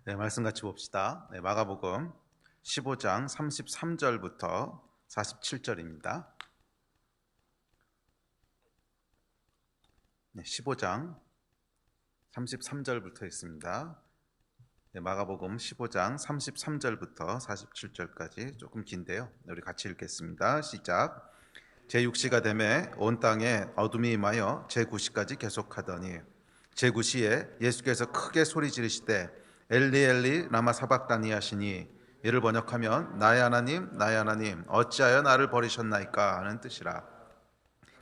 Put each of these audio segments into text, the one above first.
네, 말씀 같이 봅시다. 네, 마가복음 15장 33절부터 47절입니다. 네, 15장 33절부터 있습니다. 네, 마가복음 15장 33절부터 47절까지 조금 긴데요. 네, 우리 같이 읽겠습니다. 시작. 제6시가 되매 온 땅에 어둠이 임하여 제9시까지 계속하더니 제9시에 예수께서 크게 소리 지르시되 엘리 엘리 라마 사박다니 하시니 이를 번역하면 나의 하나님 어찌하여 나를 버리셨나이까 하는 뜻이라.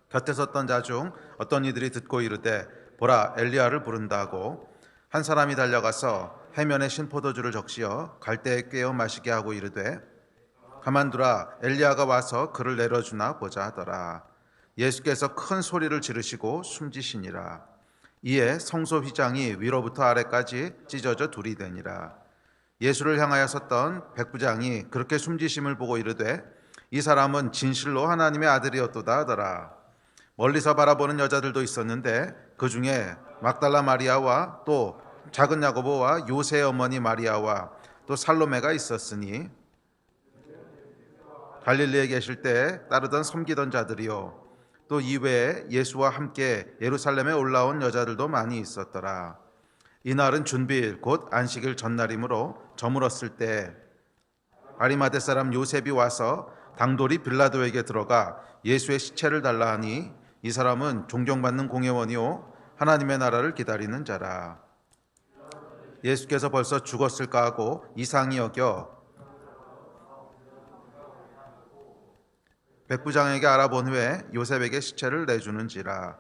곁에 섰던 자 중 어떤 이들이 듣고 이르되 보라 엘리야를 부른다 하고 한 사람이 달려가서 해면에 신 포도주를 적시어 갈대에 꿰어 마시게 하고 이르되 가만두라 엘리야가 와서 그를 내려주나 보자 하더라. 예수께서 큰 소리를 지르시고 숨지시니라. 이에 성소 휘장이 위로부터 아래까지 찢어져 둘이 되니라. 예수를 향하여 섰던 백부장이 그렇게 숨지심을 보고 이르되 이 사람은 진실로 하나님의 아들이었도다 하더라. 멀리서 바라보는 여자들도 있었는데 그 중에 막달라 마리아와 또 작은 야고보와 요새의 어머니 마리아와 또 살로메가 있었으니 갈릴리에 계실 때 따르던 섬기던 자들이요 또 이외에 예수와 함께 예루살렘에 올라온 여자들도 많이 있었더라. 이날은 준비일 곧 안식일 전날이므로 저물었을 때 아리마대 사람 요셉이 와서 당돌이 빌라도에게 들어가 예수의 시체를 달라 하니 이 사람은 존경받는 공회원이요 하나님의 나라를 기다리는 자라. 예수께서 벌써 죽었을까 하고 이상히 여겨 백부장에게 알아본 후에 요셉에게 시체를 내주는지라.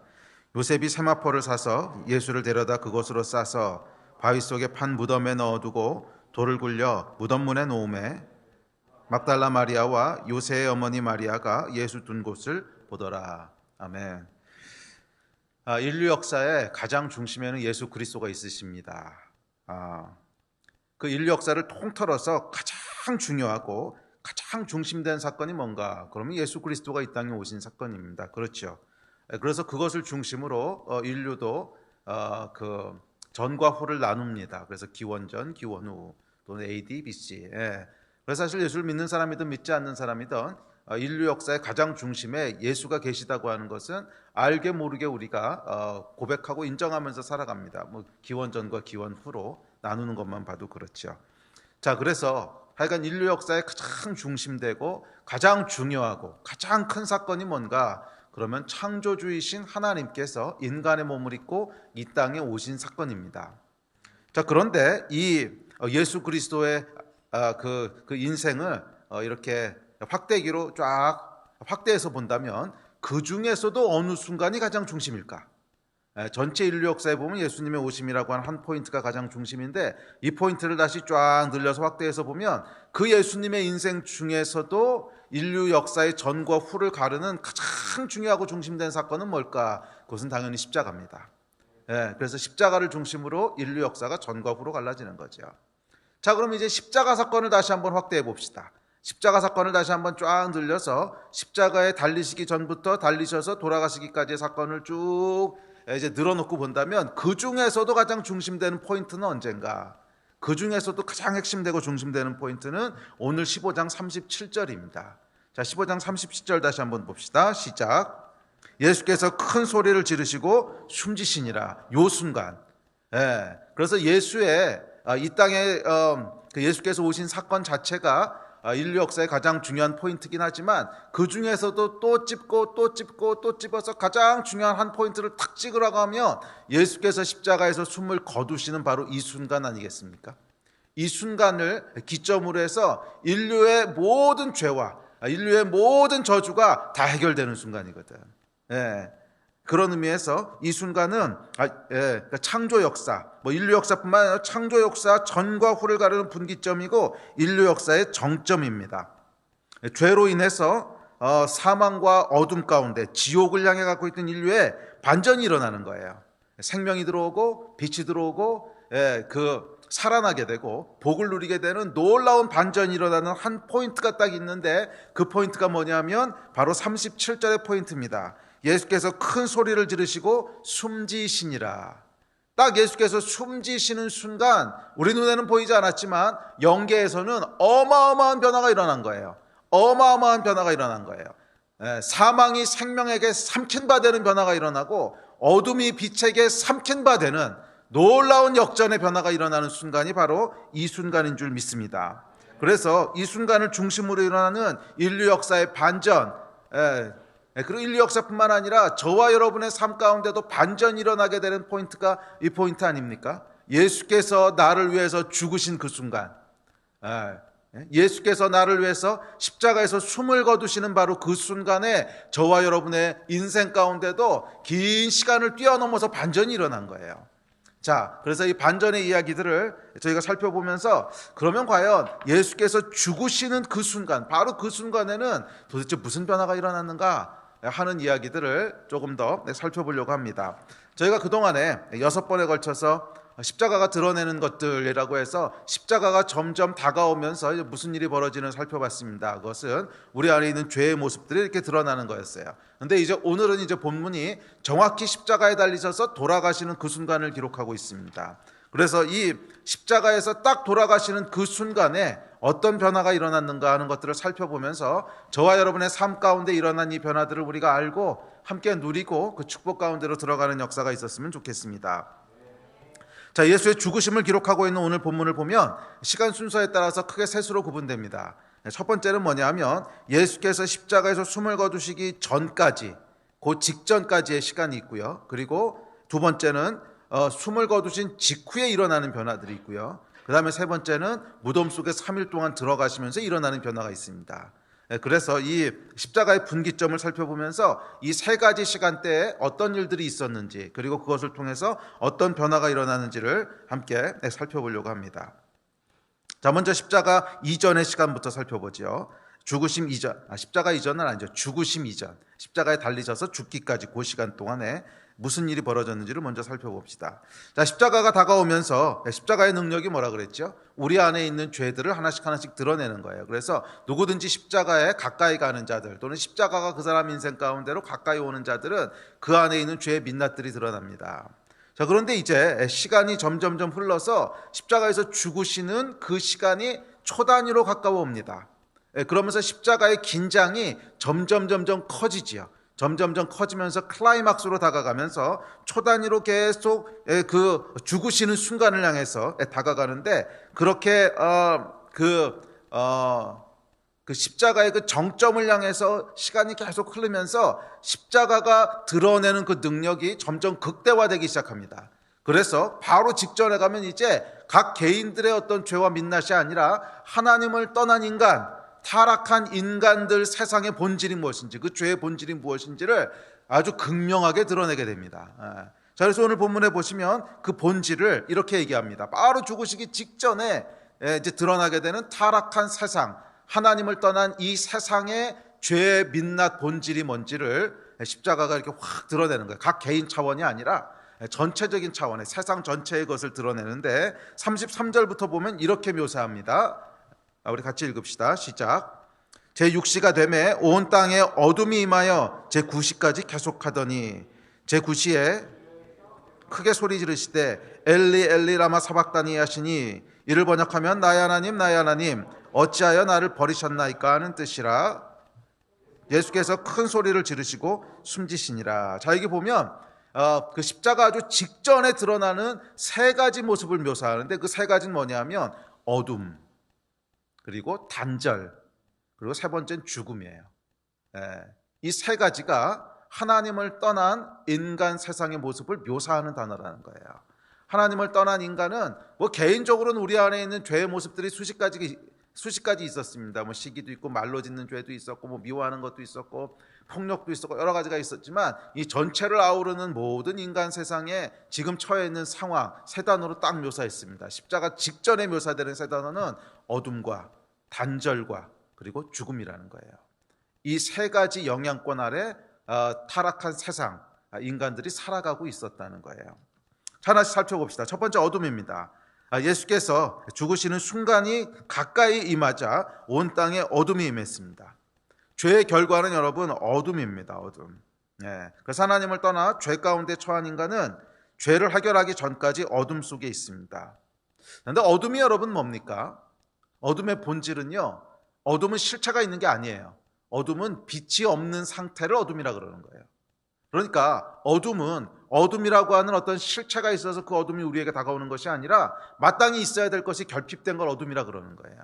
요셉이 세마포를 사서 예수를 데려다 그곳으로 싸서 바위 속에 판 무덤에 넣어두고 돌을 굴려 무덤 문에 놓음에 막달라 마리아와 요새의 어머니 마리아가 예수 둔 곳을 보더라. 아멘. 인류 역사의 가장 중심에는 예수 그리스도가 있으십니다. 그 인류 역사를 통틀어서 가장 중요하고 가장 중심된 사건이 뭔가? 그러면 예수 그리스도가 이 땅에 오신 사건입니다. 그렇죠. 그래서 그것을 중심으로 인류도 그 전과 후를 나눕니다. 그래서 기원전, 기원후 또는 AD, BC. 그래서 사실 예수를 믿는 사람이든 믿지 않는 사람이든 인류 역사의 가장 중심에 예수가 계시다고 하는 것은 알게 모르게 우리가 고백하고 인정하면서 살아갑니다. 뭐 기원전과 기원후로 나누는 것만 봐도 그렇죠. 자, 그래서 하여간 인류 역사의 가장 중심되고 가장 중요하고 가장 큰 사건이 뭔가? 그러면 창조주이신 하나님께서 인간의 몸을 입고 이 땅에 오신 사건입니다. 자, 그런데 이 예수 그리스도의 그 인생을 이렇게 확대기로 쫙 확대해서 본다면 그 중에서도 어느 순간이 가장 중심일까? 전체 인류 역사에 보면 예수님의 오심이라고 하는 한 포인트가 가장 중심인데 이 포인트를 다시 쫙 늘려서 확대해서 보면 그 예수님의 인생 중에서도 인류 역사의 전과 후를 가르는 가장 중요하고 중심된 사건은 뭘까? 그것은 당연히 십자가입니다. 그래서 십자가를 중심으로 인류 역사가 전과 후로 갈라지는 거죠. 자, 그럼 이제 십자가 사건을 다시 한번 확대해 봅시다. 십자가 사건을 다시 한번 쫙 늘려서 십자가에 달리시기 전부터 달리셔서 돌아가시기까지의 사건을 쭉 이제 늘어놓고 본다면 그 중에서도 가장 중심되는 포인트는 언젠가? 그 중에서도 가장 핵심되고 중심되는 포인트는 오늘 15장 37절입니다. 자, 15장 37절 다시 한번 봅시다. 시작. 예수께서 큰 소리를 지르시고 숨지시니라. 요 순간. 그래서 예수의 이 땅에 예수께서 오신 사건 자체가 인류 역사의 가장 중요한 포인트긴 하지만 그 중에서도 또 찝고 또 찝고 또 찝어서 가장 중요한 한 포인트를 탁 찍으라고 하면 예수께서 십자가에서 숨을 거두시는 바로 이 순간 아니겠습니까? 이 순간을 기점으로 해서 인류의 모든 죄와 인류의 모든 저주가 다 해결되는 순간이거든. 그런 의미에서 이 순간은 그러니까 창조 역사, 뭐 인류 역사뿐만 아니라 창조 역사 전과 후를 가르는 분기점이고 인류 역사의 정점입니다. 죄로 인해서 사망과 어둠 가운데 지옥을 향해 갖고 있던 인류의 반전이 일어나는 거예요. 생명이 들어오고 빛이 들어오고 살아나게 되고 복을 누리게 되는 놀라운 반전이 일어나는 한 포인트가 딱 있는데 그 포인트가 뭐냐면 바로 37절의 포인트입니다. 예수께서 큰 소리를 지르시고 숨지시니라. 딱 예수께서 숨지시는 순간 우리 눈에는 보이지 않았지만 영계에서는 어마어마한 변화가 일어난 거예요. 어마어마한 변화가 일어난 거예요. 사망이 생명에게 삼킨 바 되는 변화가 일어나고 어둠이 빛에게 삼킨 바 되는 놀라운 역전의 변화가 일어나는 순간이 바로 이 순간인 줄 믿습니다. 그래서 이 순간을 중심으로 일어나는 인류 역사의 반전, 그리고 인류 역사뿐만 아니라 저와 여러분의 삶 가운데도 반전이 일어나게 되는 포인트가 이 포인트 아닙니까? 예수께서 나를 위해서 죽으신 그 순간, 예수께서 나를 위해서 십자가에서 숨을 거두시는 바로 그 순간에 저와 여러분의 인생 가운데도 긴 시간을 뛰어넘어서 반전이 일어난 거예요. 자, 그래서 이 반전의 이야기들을 저희가 살펴보면서 그러면 과연 예수께서 죽으시는 그 순간, 바로 그 순간에는 도대체 무슨 변화가 일어났는가 하는 이야기들을 조금 더 살펴보려고 합니다. 저희가 그동안에 6번에 걸쳐서 십자가가 드러내는 것들이라고 해서 십자가가 점점 다가오면서 무슨 일이 벌어지는 살펴봤습니다. 그것은 우리 안에 있는 죄의 모습들이 이렇게 드러나는 거였어요. 그런데 이제 오늘은 이제 본문이 정확히 십자가에 달리셔서 돌아가시는 그 순간을 기록하고 있습니다. 그래서 이 십자가에서 딱 돌아가시는 그 순간에 어떤 변화가 일어났는가 하는 것들을 살펴보면서 저와 여러분의 삶 가운데 일어난 이 변화들을 우리가 알고 함께 누리고 그 축복 가운데로 들어가는 역사가 있었으면 좋겠습니다. 자, 예수의 죽으심을 기록하고 있는 오늘 본문을 보면 시간 순서에 따라서 크게 셋으로 구분됩니다. 첫 번째는 뭐냐면 예수께서 십자가에서 숨을 거두시기 전까지, 그 직전까지의 시간이 있고요. 그리고 두 번째는 숨을 거두신 직후에 일어나는 변화들이 있고요. 그 다음에 세 번째는 무덤 속에 3일 동안 들어가시면서 일어나는 변화가 있습니다. 그래서 이 십자가의 분기점을 살펴보면서 이 세 가지 시간대에 어떤 일들이 있었는지, 그리고 그것을 통해서 어떤 변화가 일어나는지를 함께 살펴보려고 합니다. 자, 먼저 십자가 이전의 시간부터 살펴보죠. 죽으심 이전, 십자가 이전은 아니죠. 죽으심 이전, 십자가에 달리셔서 죽기까지 그 시간 동안에 무슨 일이 벌어졌는지를 먼저 살펴봅시다. 자, 십자가가 다가오면서 십자가의 능력이 뭐라 그랬죠? 우리 안에 있는 죄들을 하나씩 하나씩 드러내는 거예요. 그래서 누구든지 십자가에 가까이 가는 자들, 또는 십자가가 그 사람 인생 가운데로 가까이 오는 자들은 그 안에 있는 죄의 민낯들이 드러납니다. 자, 그런데 이제 시간이 점점점 흘러서 십자가에서 죽으시는 그 시간이 초단위로 가까워 옵니다. 그러면서 십자가의 긴장이 점점 커지지요. 점점점 커지면서 클라이막스로 다가가면서 초단위로 계속 그 죽으시는 순간을 향해서 다가가는데, 그렇게 그 십자가의 그 정점을 향해서 시간이 계속 흐르면서 십자가가 드러내는 그 능력이 점점 극대화되기 시작합니다. 그래서 바로 직전에 가면 이제 각 개인들의 어떤 죄와 민낯이 아니라 하나님을 떠난 인간, 타락한 인간들 세상의 본질이 무엇인지, 그 죄의 본질이 무엇인지를 아주 극명하게 드러내게 됩니다. 자, 그래서 오늘 본문에 보시면 그 본질을 이렇게 얘기합니다. 바로 죽으시기 직전에 이제 드러나게 되는 타락한 세상, 하나님을 떠난 이 세상의 죄의 민낯 본질이 뭔지를 십자가가 이렇게 확 드러내는 거예요. 각 개인 차원이 아니라 전체적인 차원의 세상 전체의 것을 드러내는데, 33절부터 보면 이렇게 묘사합니다. 우리 같이 읽읍시다. 시작. 제6시가 되매 온 땅에 어둠이 임하여 제9시까지 계속하더니 제9시에 크게 소리 지르시되 엘리 엘리 라마 사박다니 하시니, 이를 번역하면 나의 하나님 어찌하여 나를 버리셨나이까 하는 뜻이라. 예수께서 큰 소리를 지르시고 숨지시니라. 자, 여기 보면 그 십자가 아주 직전에 드러나는 세 가지 모습을 묘사하는데, 그 세 가지는 뭐냐면 어둠, 그리고 단절, 그리고 세 번째는 죽음이에요. 이 세 가지가 하나님을 떠난 인간 세상의 모습을 묘사하는 단어라는 거예요. 하나님을 떠난 인간은 뭐 개인적으로는 우리 안에 있는 죄의 모습들이 수십 가지 있었습니다. 뭐 시기도 있고 말로 짓는 죄도 있었고 뭐 미워하는 것도 있었고 폭력도 있었고 여러 가지가 있었지만, 이 전체를 아우르는 모든 인간 세상에 지금 처해 있는 상황 세 단어로 딱 묘사했습니다. 십자가 직전에 묘사되는 세 단어는 어둠과 단절과 그리고 죽음이라는 거예요. 이 세 가지 영향권 아래 타락한 세상, 인간들이 살아가고 있었다는 거예요. 하나씩 살펴봅시다. 첫 번째 어둠입니다. 예수께서 죽으시는 순간이 가까이 임하자 온 땅에 어둠이 임했습니다. 죄의 결과는 여러분 어둠입니다. 어둠. 그래서 하나님을 떠나 죄 가운데 처한 인간은 죄를 해결하기 전까지 어둠 속에 있습니다. 그런데 어둠이 여러분 뭡니까? 어둠의 본질은요, 어둠은 실체가 있는 게 아니에요. 어둠은 빛이 없는 상태를 어둠이라 그러는 거예요. 그러니까 어둠은 어둠이라고 하는 어떤 실체가 있어서 그 어둠이 우리에게 다가오는 것이 아니라 마땅히 있어야 될 것이 결핍된 걸 어둠이라 그러는 거예요.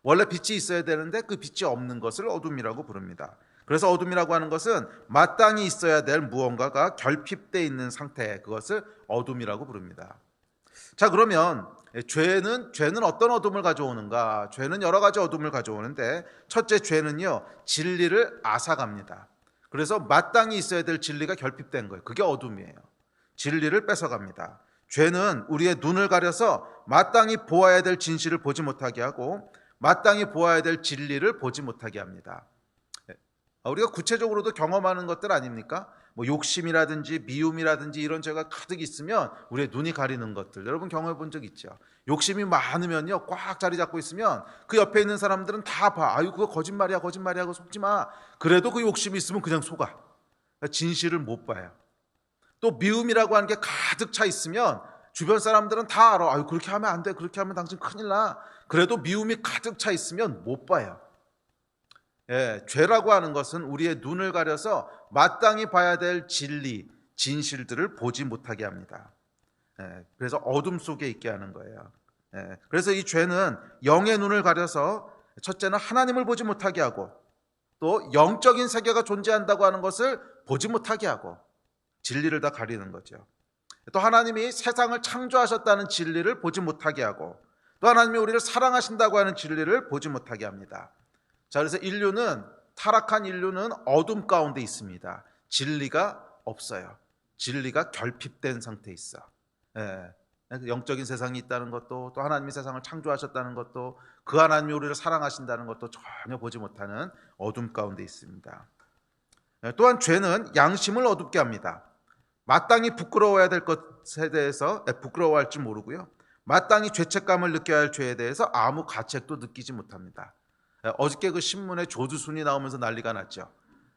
원래 빛이 있어야 되는데 그 빛이 없는 것을 어둠이라고 부릅니다. 그래서 어둠이라고 하는 것은 마땅히 있어야 될 무언가가 결핍되어 있는 상태, 그것을 어둠이라고 부릅니다. 자, 그러면 죄는 어떤 어둠을 가져오는가? 죄는 여러 가지 어둠을 가져오는데, 첫째, 죄는요 진리를 앗아갑니다. 그래서 마땅히 있어야 될 진리가 결핍된 거예요. 그게 어둠이에요. 진리를 뺏어갑니다. 죄는 우리의 눈을 가려서 마땅히 보아야 될 진실을 보지 못하게 하고 마땅히 보아야 될 진리를 보지 못하게 합니다. 우리가 구체적으로도 경험하는 것들 아닙니까? 뭐 욕심이라든지 미움이라든지 이런 죄가 가득 있으면 우리의 눈이 가리는 것들, 여러분 경험해 본 적 있죠? 욕심이 많으면요, 꽉 자리 잡고 있으면 그 옆에 있는 사람들은 다 봐. 아유, 그거 거짓말이야, 거짓말이야, 그거 속지 마. 그래도 그 욕심이 있으면 그냥 속아. 진실을 못 봐요. 또 미움이라고 하는 게 가득 차 있으면 주변 사람들은 다 알아. 아유, 그렇게 하면 안 돼, 그렇게 하면 당신 큰일 나. 그래도 미움이 가득 차 있으면 못 봐요. 죄라고 하는 것은 우리의 눈을 가려서 마땅히 봐야 될 진리, 진실들을 보지 못하게 합니다. 그래서 어둠 속에 있게 하는 거예요. 그래서 이 죄는 영의 눈을 가려서 첫째는 하나님을 보지 못하게 하고, 또 영적인 세계가 존재한다고 하는 것을 보지 못하게 하고, 진리를 다 가리는 거죠. 또 하나님이 세상을 창조하셨다는 진리를 보지 못하게 하고, 또 하나님이 우리를 사랑하신다고 하는 진리를 보지 못하게 합니다. 자, 그래서 타락한 인류는 어둠 가운데 있습니다. 진리가 없어요. 진리가 결핍된 상태에 있어. 영적인 세상이 있다는 것도, 또 하나님이 세상을 창조하셨다는 것도, 그 하나님이 우리를 사랑하신다는 것도 전혀 보지 못하는 어둠 가운데 있습니다. 또한 죄는 양심을 어둡게 합니다. 마땅히 부끄러워야 될 것에 대해서 부끄러워할 줄 모르고요, 마땅히 죄책감을 느껴야 할 죄에 대해서 아무 가책도 느끼지 못합니다. 어저께 그 신문에 조두순이 나오면서 난리가 났죠.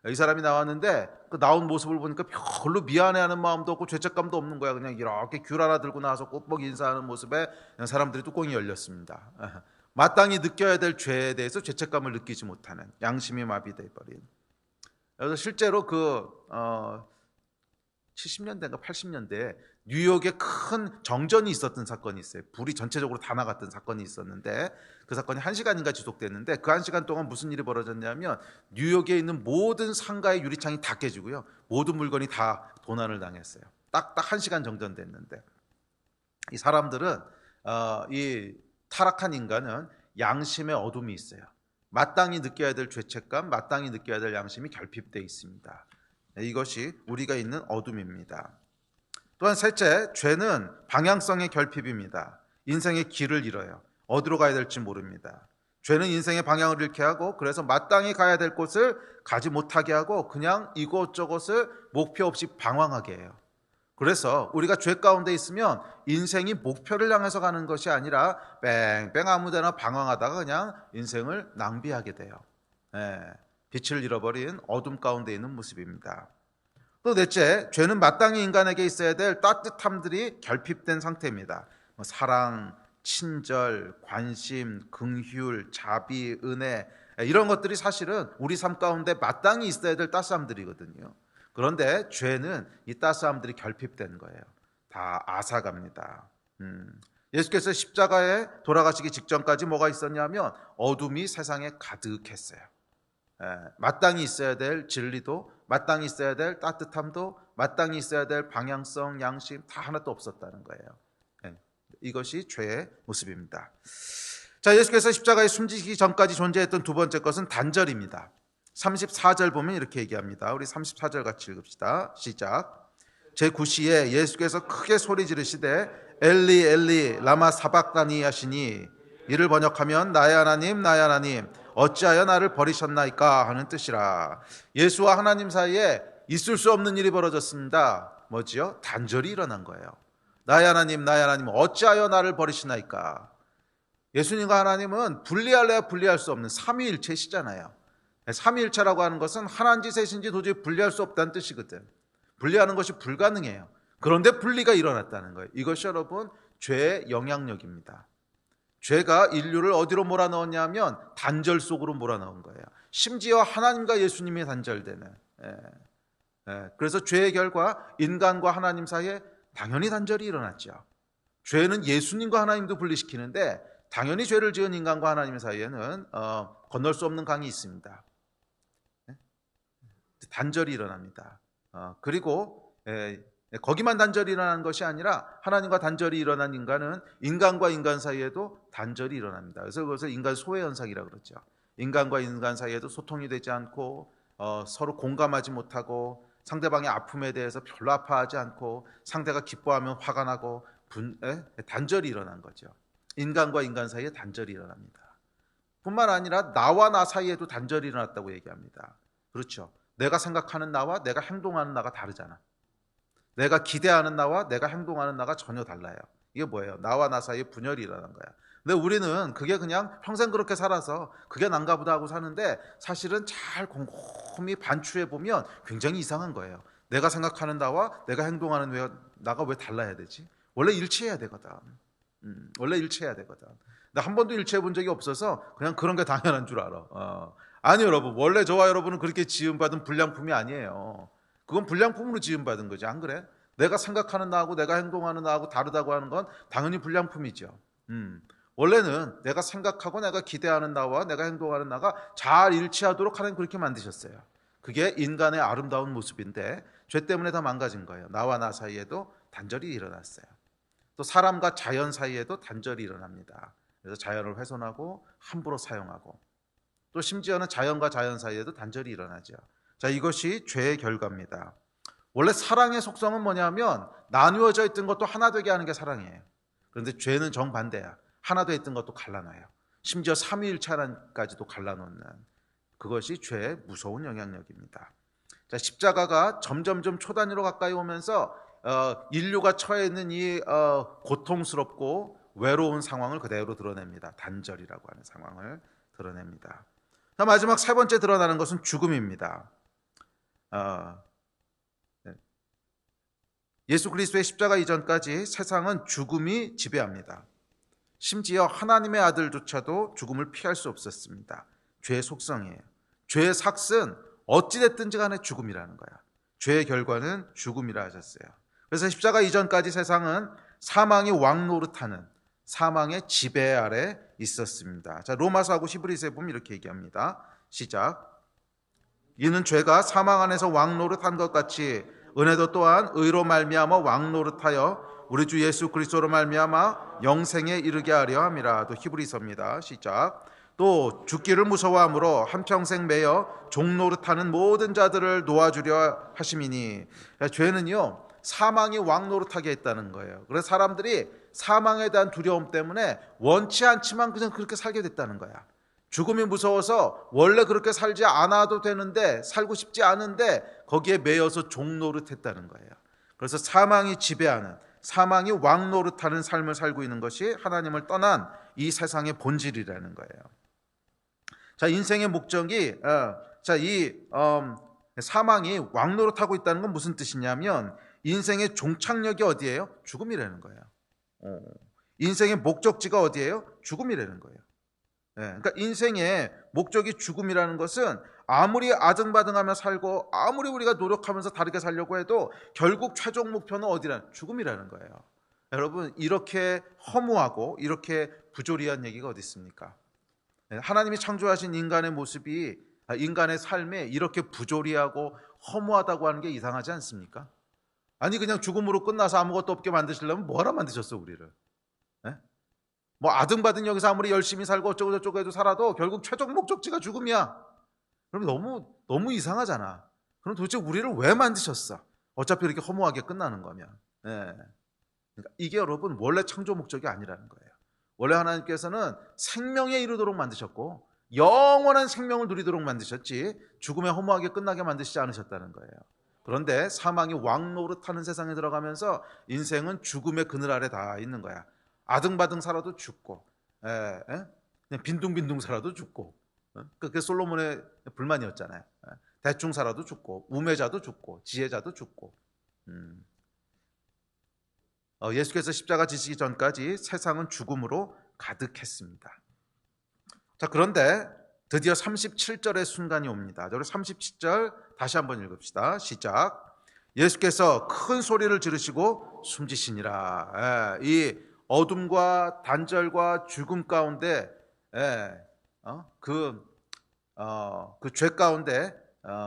이 사람이 나왔는데 그 나온 모습을 보니까 별로 미안해하는 마음도 없고 죄책감도 없는 거야. 그냥 이렇게 귤 하나 들고 나와서 꼭꼭 인사하는 모습에 사람들이 뚜껑이 열렸습니다. 마땅히 느껴야 될 죄에 대해서 죄책감을 느끼지 못하는, 양심이 마비돼 버린. 그래서 실제로 70년대인가 80년대에 뉴욕에 큰 정전이 있었던 사건이 있어요. 불이 전체적으로 다 나갔던 사건이 있었는데, 그 사건이 1시간인가 지속됐는데, 그 1시간 동안 무슨 일이 벌어졌냐면 뉴욕에 있는 모든 상가의 유리창이 다 깨지고요, 모든 물건이 다 도난을 당했어요. 딱 1시간 정전됐는데, 이 사람들은 이 타락한 인간은 양심의 어둠이 있어요. 마땅히 느껴야 될 죄책감, 마땅히 느껴야 될 양심이 결핍되어 있습니다. 이것이 우리가 있는 어둠입니다. 또한 셋째, 죄는 방향성의 결핍입니다. 인생의 길을 잃어요. 어디로 가야 될지 모릅니다. 죄는 인생의 방향을 잃게 하고, 그래서 마땅히 가야 될 곳을 가지 못하게 하고, 그냥 이곳저곳을 목표 없이 방황하게 해요. 그래서 우리가 죄 가운데 있으면 인생이 목표를 향해서 가는 것이 아니라 뺑뺑 아무데나 방황하다가 그냥 인생을 낭비하게 돼요. 빛을 잃어버린 어둠 가운데 있는 모습입니다. 또 넷째, 죄는 마땅히 인간에게 있어야 될 따뜻함들이 결핍된 상태입니다. 사랑, 친절, 관심, 긍휼, 자비, 은혜, 이런 것들이 사실은 우리 삶 가운데 마땅히 있어야 될 따스함들이거든요. 그런데 죄는 이 따스함들이 결핍된 거예요. 다 앗아갑니다. 예수께서 십자가에 돌아가시기 직전까지 뭐가 있었냐면 어둠이 세상에 가득했어요. 마땅히 있어야 될 진리도, 마땅히 있어야 될 따뜻함도, 마땅히 있어야 될 방향성, 양심 다 하나도 없었다는 거예요. 이것이 죄의 모습입니다. 자, 예수께서 십자가에 숨지기 전까지 존재했던 두 번째 것은 단절입니다. 34절 보면 이렇게 얘기합니다. 우리 34절 같이 읽읍시다. 시작. 제9시에 예수께서 크게 소리 지르시되 엘리 엘리 라마 사박다니 하시니, 이를 번역하면 나의 하나님 나의 하나님 어찌하여 나를 버리셨나이까 하는 뜻이라. 예수와 하나님 사이에 있을 수 없는 일이 벌어졌습니다. 뭐지요? 단절이 일어난 거예요. 나의 하나님 나의 하나님 어찌하여 나를 버리시나이까. 예수님과 하나님은 분리할래야 분리할 수 없는 삼위일체시잖아요. 삼위일체라고 하는 것은 하나인지 셋인지 도저히 분리할 수 없다는 뜻이거든. 분리하는 것이 불가능해요. 그런데 분리가 일어났다는 거예요. 이것이 여러분 죄의 영향력입니다. 죄가 인류를 어디로 몰아넣었냐면 단절 속으로 몰아넣은 거예요. 심지어 하나님과 예수님이 단절되는. 그래서 죄의 결과 인간과 하나님 사이에 당연히 단절이 일어났죠. 죄는 예수님과 하나님도 분리시키는데 당연히 죄를 지은 인간과 하나님 사이에는 건널 수 없는 강이 있습니다. 단절이 일어납니다. 그리고 거기만 단절이 일어나는 것이 아니라 하나님과 단절이 일어난 인간은 인간과 인간 사이에도 단절이 일어납니다. 그래서 그것을 인간 소외 현상이라고 그러죠. 인간과 인간 사이에도 소통이 되지 않고 서로 공감하지 못하고 상대방의 아픔에 대해서 별로 아파하지 않고 상대가 기뻐하면 화가 나고 단절이 일어난 거죠. 인간과 인간 사이에 단절이 일어납니다. 뿐만 아니라 나와 나 사이에도 단절이 일어났다고 얘기합니다. 그렇죠. 내가 생각하는 나와 내가 행동하는 나가 다르잖아. 내가 기대하는 나와 내가 행동하는 나가 전혀 달라요. 이게 뭐예요? 나와 나 사이에 분열이 일어난 거야. 근데 우리는 그게 그냥 평생 그렇게 살아서 그게 난가 보다 하고 사는데 사실은 잘 곰곰이 반추해 보면 굉장히 이상한 거예요. 내가 생각하는 나와 내가 행동하는 나가 왜 달라야 되지? 원래 일치해야 되거든. 원래 일치해야 되거든. 근데 한 번도 일치해 본 적이 없어서 그냥 그런 게 당연한 줄 알아. 아니 여러분, 원래 저와 여러분은 그렇게 지음받은 불량품이 아니에요. 그건 불량품으로 지음받은 거지, 안 그래? 내가 생각하는 나하고 내가 행동하는 나하고 다르다고 하는 건 당연히 불량품이죠. 원래는 내가 생각하고 내가 기대하는 나와 내가 행동하는 나가 잘 일치하도록 하나님 그렇게 만드셨어요. 그게 인간의 아름다운 모습인데 죄 때문에 다 망가진 거예요. 나와 나 사이에도 단절이 일어났어요. 또 사람과 자연 사이에도 단절이 일어납니다. 그래서 자연을 훼손하고 함부로 사용하고 또 심지어는 자연과 자연 사이에도 단절이 일어나죠. 자, 이것이 죄의 결과입니다. 원래 사랑의 속성은 뭐냐면 나누어져 있던 것도 하나 되게 하는 게 사랑이에요. 그런데 죄는 정반대야. 하나 되어 있던 것도 갈라놔요. 심지어 삼위일체까지도 갈라놓는 그것이 죄의 무서운 영향력입니다. 자, 십자가가 점점점 초단위로 가까이 오면서 인류가 처해 있는 이 고통스럽고 외로운 상황을 그대로 드러냅니다. 단절이라고 하는 상황을 드러냅니다. 자, 마지막 세 번째 드러나는 것은 죽음입니다. 예수 그리스도의 십자가 이전까지 세상은 죽음이 지배합니다. 심지어 하나님의 아들조차도 죽음을 피할 수 없었습니다. 죄의 속성이에요. 죄의 삭은 어찌됐든지 간에 죽음이라는 거야. 죄의 결과는 죽음이라 하셨어요. 그래서 십자가 이전까지 세상은 사망이 왕노릇하는 사망의 지배 아래 있었습니다. 자, 로마서하고 히브리서에 보면 이렇게 얘기합니다. 시작. 이는 죄가 사망 안에서 왕노릇한 것 같이 은혜도 또한 의로 말미암아 왕노릇하여 우리 주 예수 그리스도로 말미암아 영생에 이르게 하려 함이라. 또 히브리서입니다. 시작. 또 죽기를 무서워함으로 한평생 매여 종노릇하는 모든 자들을 놓아주려 하심이니. 죄는요 사망이 왕노릇하게 했다는 거예요. 그래서 사람들이 사망에 대한 두려움 때문에 원치 않지만 그냥 그렇게 살게 됐다는 거야. 죽음이 무서워서 원래 그렇게 살지 않아도 되는데 살고 싶지 않은데 거기에 매여서 종노릇했다는 거예요. 그래서 사망이 지배하는 사망이 왕노릇하는 삶을 살고 있는 것이 하나님을 떠난 이 세상의 본질이라는 거예요. 자, 인생의 목적이 사망이 왕노릇하고 있다는 건 무슨 뜻이냐면 인생의 종착역이 어디예요? 죽음이라는 거예요. 인생의 목적지가 어디예요? 죽음이라는 거예요. 그러니까 인생의 목적이 죽음이라는 것은 아무리 아등바등하며 살고 아무리 우리가 노력하면서 다르게 살려고 해도 결국 최종 목표는 어디라는 죽음이라는 거예요. 여러분, 이렇게 허무하고 이렇게 부조리한 얘기가 어디 있습니까? 하나님이 창조하신 인간의 모습이 인간의 삶에 이렇게 부조리하고 허무하다고 하는 게 이상하지 않습니까? 아니 그냥 죽음으로 끝나서 아무것도 없게 만드시려면 뭐하러 만드셨어 우리를? 뭐 아등바등 여기서 아무리 열심히 살고 어쩌고 저쩌고 해도 살아도 결국 최종 목적지가 죽음이야. 그럼 너무 이상하잖아. 그럼 도대체 우리를 왜 만드셨어? 어차피 이렇게 허무하게 끝나는 거면. 그러니까 이게 여러분 원래 창조 목적이 아니라는 거예요. 원래 하나님께서는 생명에 이르도록 만드셨고 영원한 생명을 누리도록 만드셨지 죽음에 허무하게 끝나게 만드시지 않으셨다는 거예요. 그런데 사망이 왕노릇하는 세상에 들어가면서 인생은 죽음의 그늘 아래 다 있는 거야. 아등바등 살아도 죽고 그냥 빈둥빈둥 살아도 죽고 그게 솔로몬의 불만이었잖아요. 대충 살아도 죽고 우매자도 죽고 지혜자도 죽고 예수께서 십자가 지시기 전까지 세상은 죽음으로 가득했습니다. 자, 그런데 드디어 37절의 순간이 옵니다. 우리 37절 다시 한번 읽읍시다. 시작. 예수께서 큰 소리를 지르시고 숨지시니라. 이 어둠과 단절과 죽음 가운데 그 죄 가운데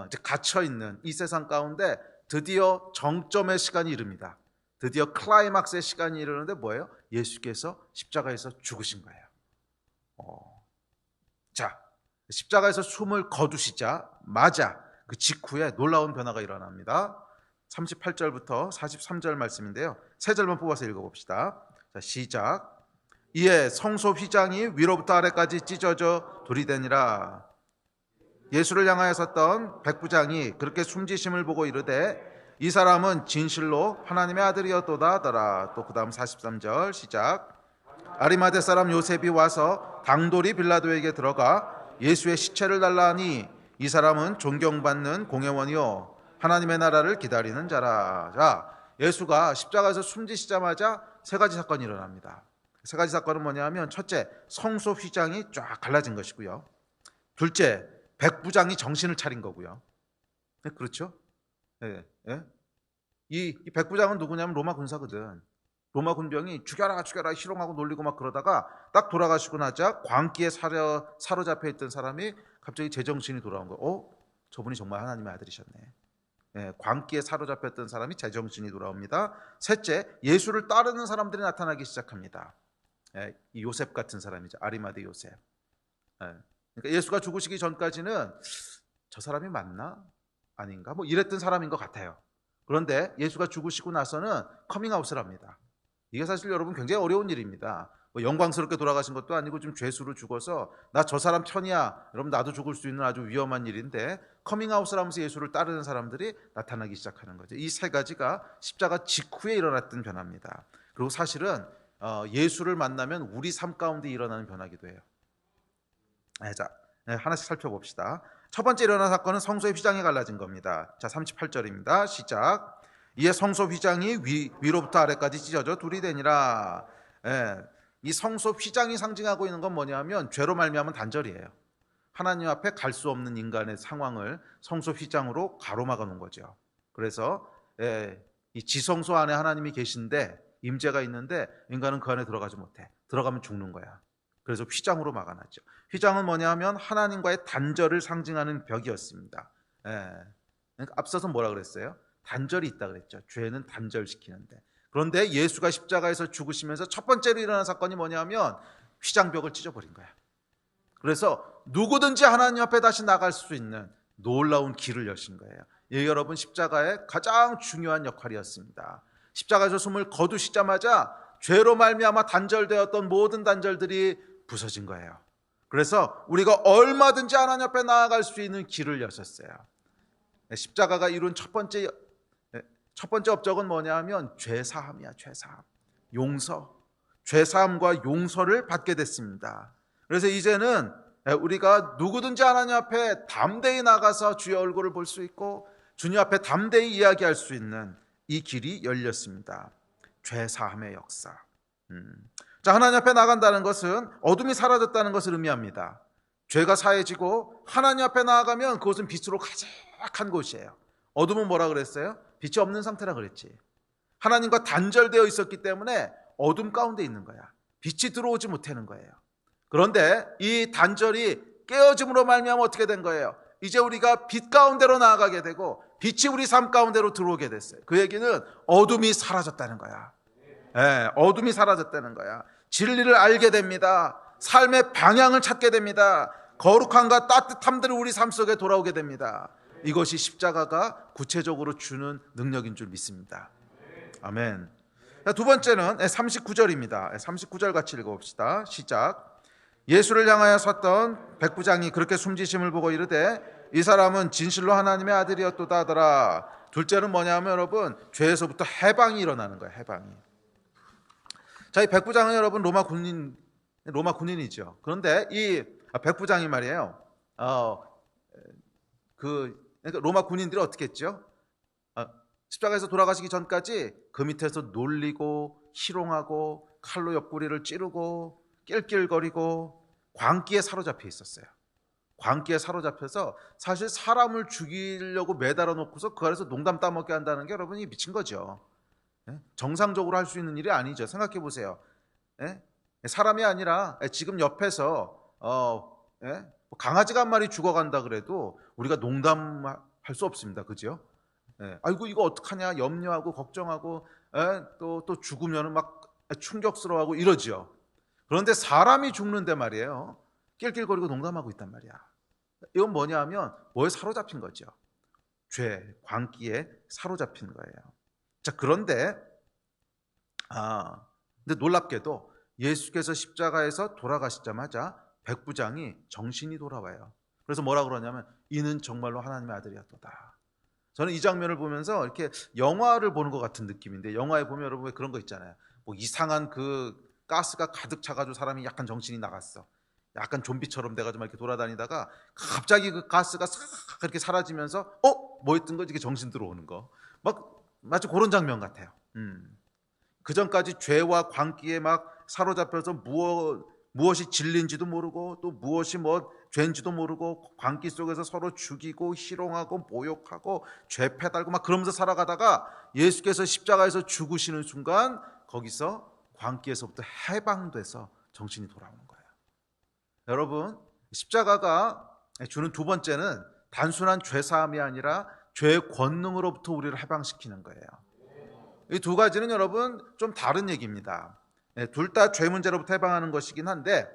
이제 갇혀 있는 이 세상 가운데 드디어 정점의 시간이 이릅니다. 드디어 클라이막스의 시간이 이르는데 뭐예요? 예수께서 십자가에서 죽으신 거예요. 자, 십자가에서 숨을 거두시자마자 그 직후에 놀라운 변화가 일어납니다. 38절부터 43절 말씀인데요. 세 절만 뽑아서 읽어봅시다. 자, 시작. 이에 성소 휘장이 위로부터 아래까지 찢어져 돌이 되니라. 예수를 향하여 섰던 백부장이 그렇게 숨지심을 보고 이르되 이 사람은 진실로 하나님의 아들이었도다 하더라. 또 그 다음 43절 시작. 아리마대 사람 요셉이 와서 당돌이 빌라도에게 들어가 예수의 시체를 달라 하니 이 사람은 존경받는 공회원이요 하나님의 나라를 기다리는 자라. 자, 예수가 십자가에서 숨지시자마자 세 가지 사건이 일어납니다. 세 가지 사건은 뭐냐면 첫째, 성소 휘장이 쫙 갈라진 것이고요. 둘째, 백부장이 정신을 차린 거고요. 네, 그렇죠? 네, 네. 이 백부장은 누구냐면 로마 군사거든. 로마 군병이 죽여라 희롱하고 놀리고 막 그러다가 딱 돌아가시고 나자 광기에 사로잡혀 있던 사람이 갑자기 제정신이 돌아온 거예요. 저분이 정말 하나님의 아들이셨네. 예, 광기에 사로잡혔던 사람이 제정신이 돌아옵니다. 셋째, 예수를 따르는 사람들이 나타나기 시작합니다. 예, 이 요셉 같은 사람이죠. 아리마대 요셉. 예, 그러니까 예수가 죽으시기 전까지는 저 사람이 맞나? 아닌가? 뭐 이랬던 사람인 것 같아요. 그런데 예수가 죽으시고 나서는 커밍아웃을 합니다. 이게 사실 여러분 굉장히 어려운 일입니다. 뭐 영광스럽게 돌아가신 것도 아니고 좀 죄수로 죽어서 나 저 사람 편이야. 여러분 나도 죽을 수 있는 아주 위험한 일인데 커밍아웃을 하면서 예수를 따르는 사람들이 나타나기 시작하는 거죠. 이 세 가지가 십자가 직후에 일어났던 변화입니다. 그리고 사실은 예수를 만나면 우리 삶 가운데 일어나는 변화기도 해요. 자, 하나씩 살펴봅시다. 첫 번째 일어난 사건은 성소의 휘장이 갈라진 겁니다. 자, 38절입니다. 시작. 이에 성소 휘장이 위로부터 아래까지 찢어져 둘이 되니라. 이 성소 휘장이 상징하고 있는 건 뭐냐면 죄로 말미암은 단절이에요. 하나님 앞에 갈 수 없는 인간의 상황을 성소 휘장으로 가로막아 놓은 거죠. 그래서 이 지성소 안에 하나님이 계신데 임재가 있는데 인간은 그 안에 들어가지 못해. 들어가면 죽는 거야. 그래서 휘장으로 막아놨죠. 휘장은 뭐냐면 하나님과의 단절을 상징하는 벽이었습니다. 그러니까 앞서서 뭐라 그랬어요? 단절이 있다 그랬죠. 죄는 단절시키는데. 그런데 예수가 십자가에서 죽으시면서 첫 번째로 일어난 사건이 뭐냐면 휘장벽을 찢어버린 거야. 그래서 누구든지 하나님 앞에 다시 나갈 수 있는 놀라운 길을 여신 거예요. 이 여러분 십자가의 가장 중요한 역할이었습니다. 십자가에서 숨을 거두시자마자 죄로 말미암아 단절되었던 모든 단절들이 부서진 거예요. 그래서 우리가 얼마든지 하나님 앞에 나아갈 수 있는 길을 여셨어요. 십자가가 이룬 첫 번째 업적은 뭐냐면 죄사함이야. 죄사함, 용서, 죄사함과 용서를 받게 됐습니다. 그래서 이제는 우리가 누구든지 하나님 앞에 담대히 나가서 주의 얼굴을 볼 수 있고 주님 앞에 담대히 이야기할 수 있는 이 길이 열렸습니다. 죄사함의 역사. 자, 하나님 앞에 나간다는 것은 어둠이 사라졌다는 것을 의미합니다. 죄가 사해지고 하나님 앞에 나아가면 그것은 빛으로 가득한 곳이에요. 어둠은 뭐라 그랬어요? 빛이 없는 상태라 그랬지. 하나님과 단절되어 있었기 때문에 어둠 가운데 있는 거야. 빛이 들어오지 못하는 거예요. 그런데 이 단절이 깨어짐으로 말미암아 어떻게 된 거예요? 이제 우리가 빛 가운데로 나아가게 되고 빛이 우리 삶 가운데로 들어오게 됐어요. 그 얘기는 어둠이 사라졌다는 거야. 어둠이 사라졌다는 거야. 진리를 알게 됩니다. 삶의 방향을 찾게 됩니다. 거룩함과 따뜻함들이 우리 삶 속에 돌아오게 됩니다. 이것이 십자가가 구체적으로 주는 능력인 줄 믿습니다. 아멘. 두 번째는 39절입니다. 39절 같이 읽어봅시다. 시작. 예수를 향하여 섰던 백부장이 그렇게 숨지심을 보고 이르되 이 사람은 진실로 하나님의 아들이었도다 하더라. 둘째는 뭐냐면 여러분 죄에서부터 해방이 일어나는 거예요. 해방이. 자, 이 백부장은 여러분 로마 군인이죠. 그런데 이 백부장이 말이에요. 그러니까 로마 군인들이 어떻게 했죠? 십자가에서 돌아가시기 전까지 그 밑에서 놀리고 희롱하고 칼로 옆구리를 찌르고 낄낄거리고 광기에 사로잡혀 있었어요. 광기에 사로잡혀서 사실 사람을 죽이려고 매달아 놓고서 그 아래서 농담 따먹게 한다는 게 여러분이 미친 거죠. 정상적으로 할 수 있는 일이 아니죠. 생각해 보세요. 사람이 아니라 지금 옆에서 강아지가 한 마리 죽어간다 그래도 우리가 농담할 수 없습니다. 그죠? 아이고 이거 어떡하냐 염려하고 걱정하고 또 죽으면 막 충격스러워하고 이러죠. 그런데 사람이 죽는데 말이에요. 낄낄거리고 농담하고 있단 말이야. 이건 뭐냐 하면 뭐에 사로잡힌 거죠. 죄, 광기에 사로잡힌 거예요. 자, 그런데 근데 놀랍게도 예수께서 십자가에서 돌아가시자마자 백부장이 정신이 돌아와요. 그래서 뭐라 그러냐면 이는 정말로 하나님의 아들이었도다. 저는 이 장면을 보면서 이렇게 영화를 보는 것 같은 느낌인데, 영화에 보면 여러분 왜 그런 거 있잖아요. 뭐 이상한 그 가스가 가득 차가지고 사람이 약간 정신이 나갔어. 약간 좀비처럼 돼가지고 막 이렇게 돌아다니다가 갑자기 그 가스가 싹 그렇게 사라지면서 뭐였던 거지? 이렇게 정신 들어오는 거. 막 마치 그런 장면 같아요. 그 전까지 죄와 광기에 막 사로잡혀서 무엇이 진리인지도 모르고 또 무엇이 뭐 죄인지도 모르고 광기 속에서 서로 죽이고 희롱하고 모욕하고 죄 패달고 막 그러면서 살아가다가 예수께서 십자가에서 죽으시는 순간 거기서 광기에서부터 해방돼서 정신이 돌아오는 거예요. 여러분, 십자가가 주는 두 번째는 단순한 죄사함이 아니라 죄의 권능으로부터 우리를 해방시키는 거예요. 이 두 가지는 여러분 좀 다른 얘기입니다. 둘 다 죄 문제로부터 해방하는 것이긴 한데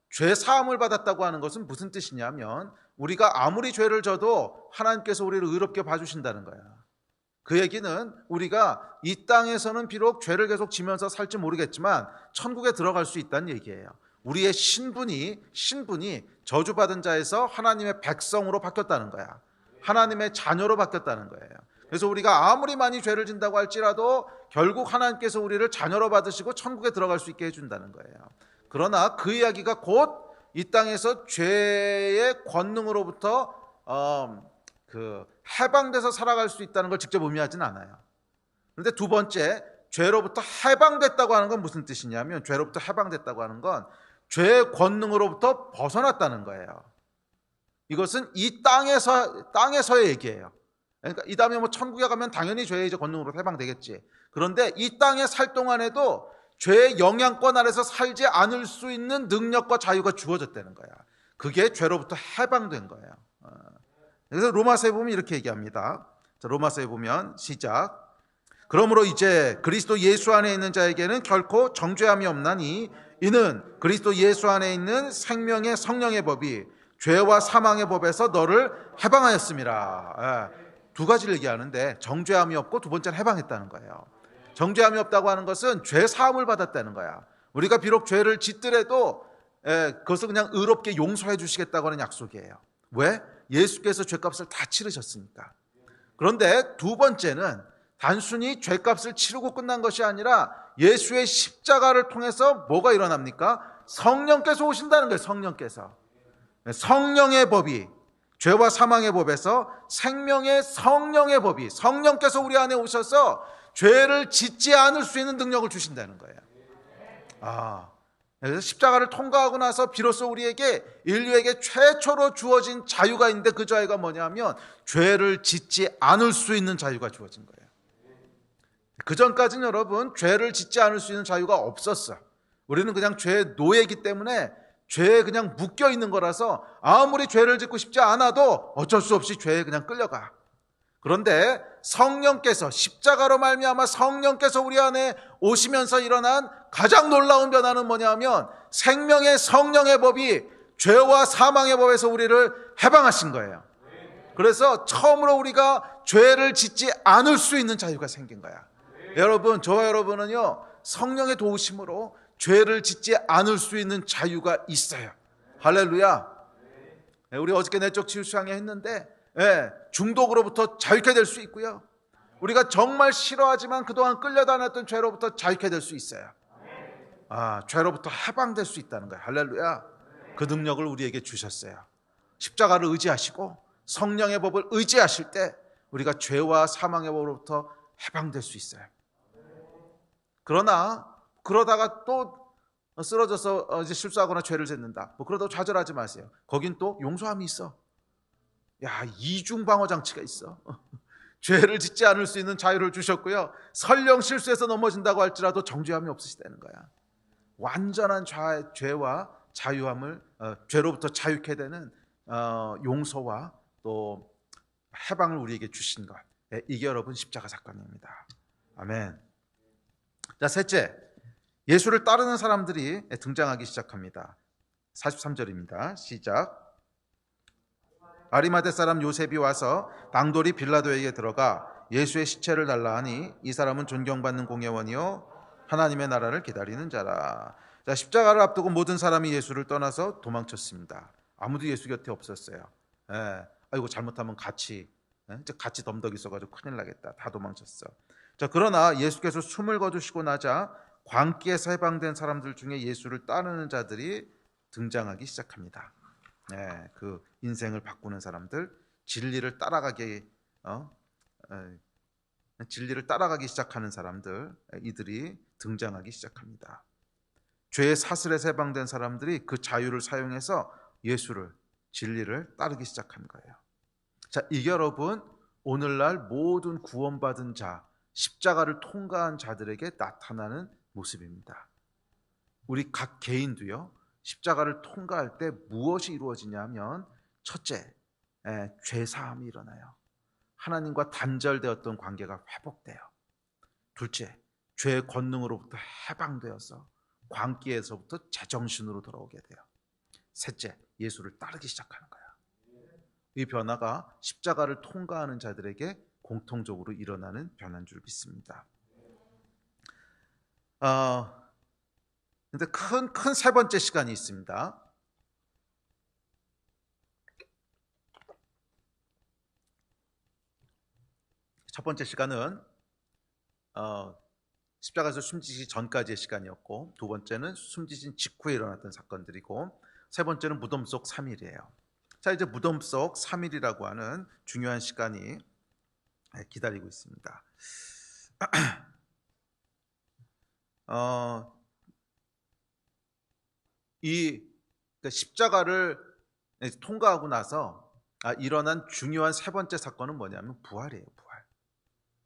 죄 사함을 받았다고 하는 것은 무슨 뜻이냐면 우리가 아무리 죄를 져도 하나님께서 우리를 의롭게 봐주신다는 거야. 그 얘기는 우리가 이 땅에서는 비록 죄를 계속 지면서 살지 모르겠지만 천국에 들어갈 수 있다는 얘기예요. 우리의 신분이 저주받은 자에서 하나님의 백성으로 바뀌었다는 거야. 하나님의 자녀로 바뀌었다는 거예요. 그래서 우리가 아무리 많이 죄를 진다고 할지라도 결국 하나님께서 우리를 자녀로 받으시고 천국에 들어갈 수 있게 해준다는 거예요. 그러나 그 이야기가 곧 이 땅에서 죄의 권능으로부터 해방돼서 살아갈 수 있다는 걸 직접 의미하진 않아요. 그런데 두 번째, 죄로부터 해방됐다고 하는 건 무슨 뜻이냐면 죄로부터 해방됐다고 하는 건 죄의 권능으로부터 벗어났다는 거예요. 이것은 이 땅에서의 얘기예요. 그러니까 이 다음에 뭐 천국에 가면 당연히 죄의 이제 권능으로 해방되겠지. 그런데 이 땅에 살 동안에도 죄의 영향권 아래서 살지 않을 수 있는 능력과 자유가 주어졌다는 거야. 그게 죄로부터 해방된 거예요. 그래서 로마서에 보면 이렇게 얘기합니다. 자, 로마서에 보면 시작. 그러므로 이제 그리스도 예수 안에 있는 자에게는 결코 정죄함이 없나니 이는 그리스도 예수 안에 있는 생명의 성령의 법이 죄와 사망의 법에서 너를 해방하였음이라. 두 가지를 얘기하는데 정죄함이 없고 두 번째는 해방했다는 거예요. 정죄함이 없다고 하는 것은 죄 사함을 받았다는 거야. 우리가 비록 죄를 짓더라도 그것을 그냥 의롭게 용서해 주시겠다고 하는 약속이에요. 왜? 예수께서 죄값을 다 치르셨으니까. 그런데 두 번째는 단순히 죄값을 치르고 끝난 것이 아니라 예수의 십자가를 통해서 뭐가 일어납니까? 성령께서 오신다는 거예요. 성령의 법이 죄와 사망의 법에서 생명의 성령의 법이 성령께서 우리 안에 오셔서 죄를 짓지 않을 수 있는 능력을 주신다는 거예요. 그래서 십자가를 통과하고 나서 비로소 우리에게 인류에게 최초로 주어진 자유가 있는데 그 자유가 뭐냐면 죄를 짓지 않을 수 있는 자유가 주어진 거예요. 그 전까지는 여러분 죄를 짓지 않을 수 있는 자유가 없었어. 우리는 그냥 죄의 노예이기 때문에 죄에 그냥 묶여 있는 거라서 아무리 죄를 짓고 싶지 않아도 어쩔 수 없이 죄에 그냥 끌려가. 그런데 성령께서 십자가로 말미암아 성령께서 우리 안에 오시면서 일어난 가장 놀라운 변화는 뭐냐면 생명의 성령의 법이 죄와 사망의 법에서 우리를 해방하신 거예요. 그래서 처음으로 우리가 죄를 짓지 않을 수 있는 자유가 생긴 거야. 여러분, 저와 여러분은요 성령의 도우심으로 죄를 짓지 않을 수 있는 자유가 있어요. 할렐루야. 우리 어저께 내적 치유 수양회 했는데 중독으로부터 자유케 될 수 있고요. 우리가 정말 싫어하지만 그동안 끌려다녔던 죄로부터 자유케 될 수 있어요. 죄로부터 해방될 수 있다는 거예요. 할렐루야. 그 능력을 우리에게 주셨어요. 십자가를 의지하시고 성령의 법을 의지하실 때 우리가 죄와 사망의 법으로부터 해방될 수 있어요. 그러다가 또 쓰러져서 이제 실수하거나 죄를 짓는다. 뭐 그러다가 좌절하지 마세요. 거긴 또 용서함이 있어. 야, 이중 방어 장치가 있어. 죄를 짓지 않을 수 있는 자유를 주셨고요. 설령 실수해서 넘어진다고 할지라도 정죄함이 없으시다는 거야. 완전한 죄와 자유함을 죄로부터 자유케 되는 용서와 또 해방을 우리에게 주신 것. 이게 여러분 십자가 사건입니다. 아멘. 자, 셋째, 예수를 따르는 사람들이 등장하기 시작합니다. 43절입니다. 시작. 아리마대 사람 요셉이 와서 당돌이 빌라도에게 들어가 예수의 시체를 달라 하니 이 사람은 존경받는 공회원이요 하나님의 나라를 기다리는 자라. 자, 십자가를 앞두고 모든 사람이 예수를 떠나서 도망쳤습니다. 아무도 예수 곁에 없었어요. 아이고 잘못하면 같이 덤덕이 있어가지고 큰일 나겠다. 다 도망쳤어. 자, 그러나 예수께서 숨을 거두시고 나자 광기에서 해방된 사람들 중에 예수를 따르는 자들이 등장하기 시작합니다. 그 인생을 바꾸는 사람들, 진리를 따라가기 시작하는 사람들, 이들이 등장하기 시작합니다. 죄의 사슬에서 해방된 사람들이 그 자유를 사용해서 예수를, 진리를 따르기 시작한 거예요. 자, 이게 여러분 오늘날 모든 구원받은 자, 십자가를 통과한 자들에게 나타나는 모습입니다. 우리 각 개인도요, 십자가를 통과할 때 무엇이 이루어지냐면, 첫째, 죄사함이 일어나요. 하나님과 단절되었던 관계가 회복돼요. 둘째, 죄의 권능으로부터 해방되어서 광기에서부터 제정신으로 돌아오게 돼요. 셋째, 예수를 따르기 시작하는 거예요. 이 변화가 십자가를 통과하는 자들에게 공통적으로 일어나는 변화인 줄 믿습니다. 근데 큰 세 번째 시간이 있습니다. 첫 번째 시간은 십자가에서 숨지기 전까지의 시간이었고, 두 번째는 숨지신 직후에 일어났던 사건들이고, 세 번째는 무덤 속 3일이에요. 자, 이제 무덤 속 3일이라고 하는 중요한 시간이 기다리고 있습니다. 십자가를 통과하고 나서 일어난 중요한 세 번째 사건은 뭐냐면 부활이에요.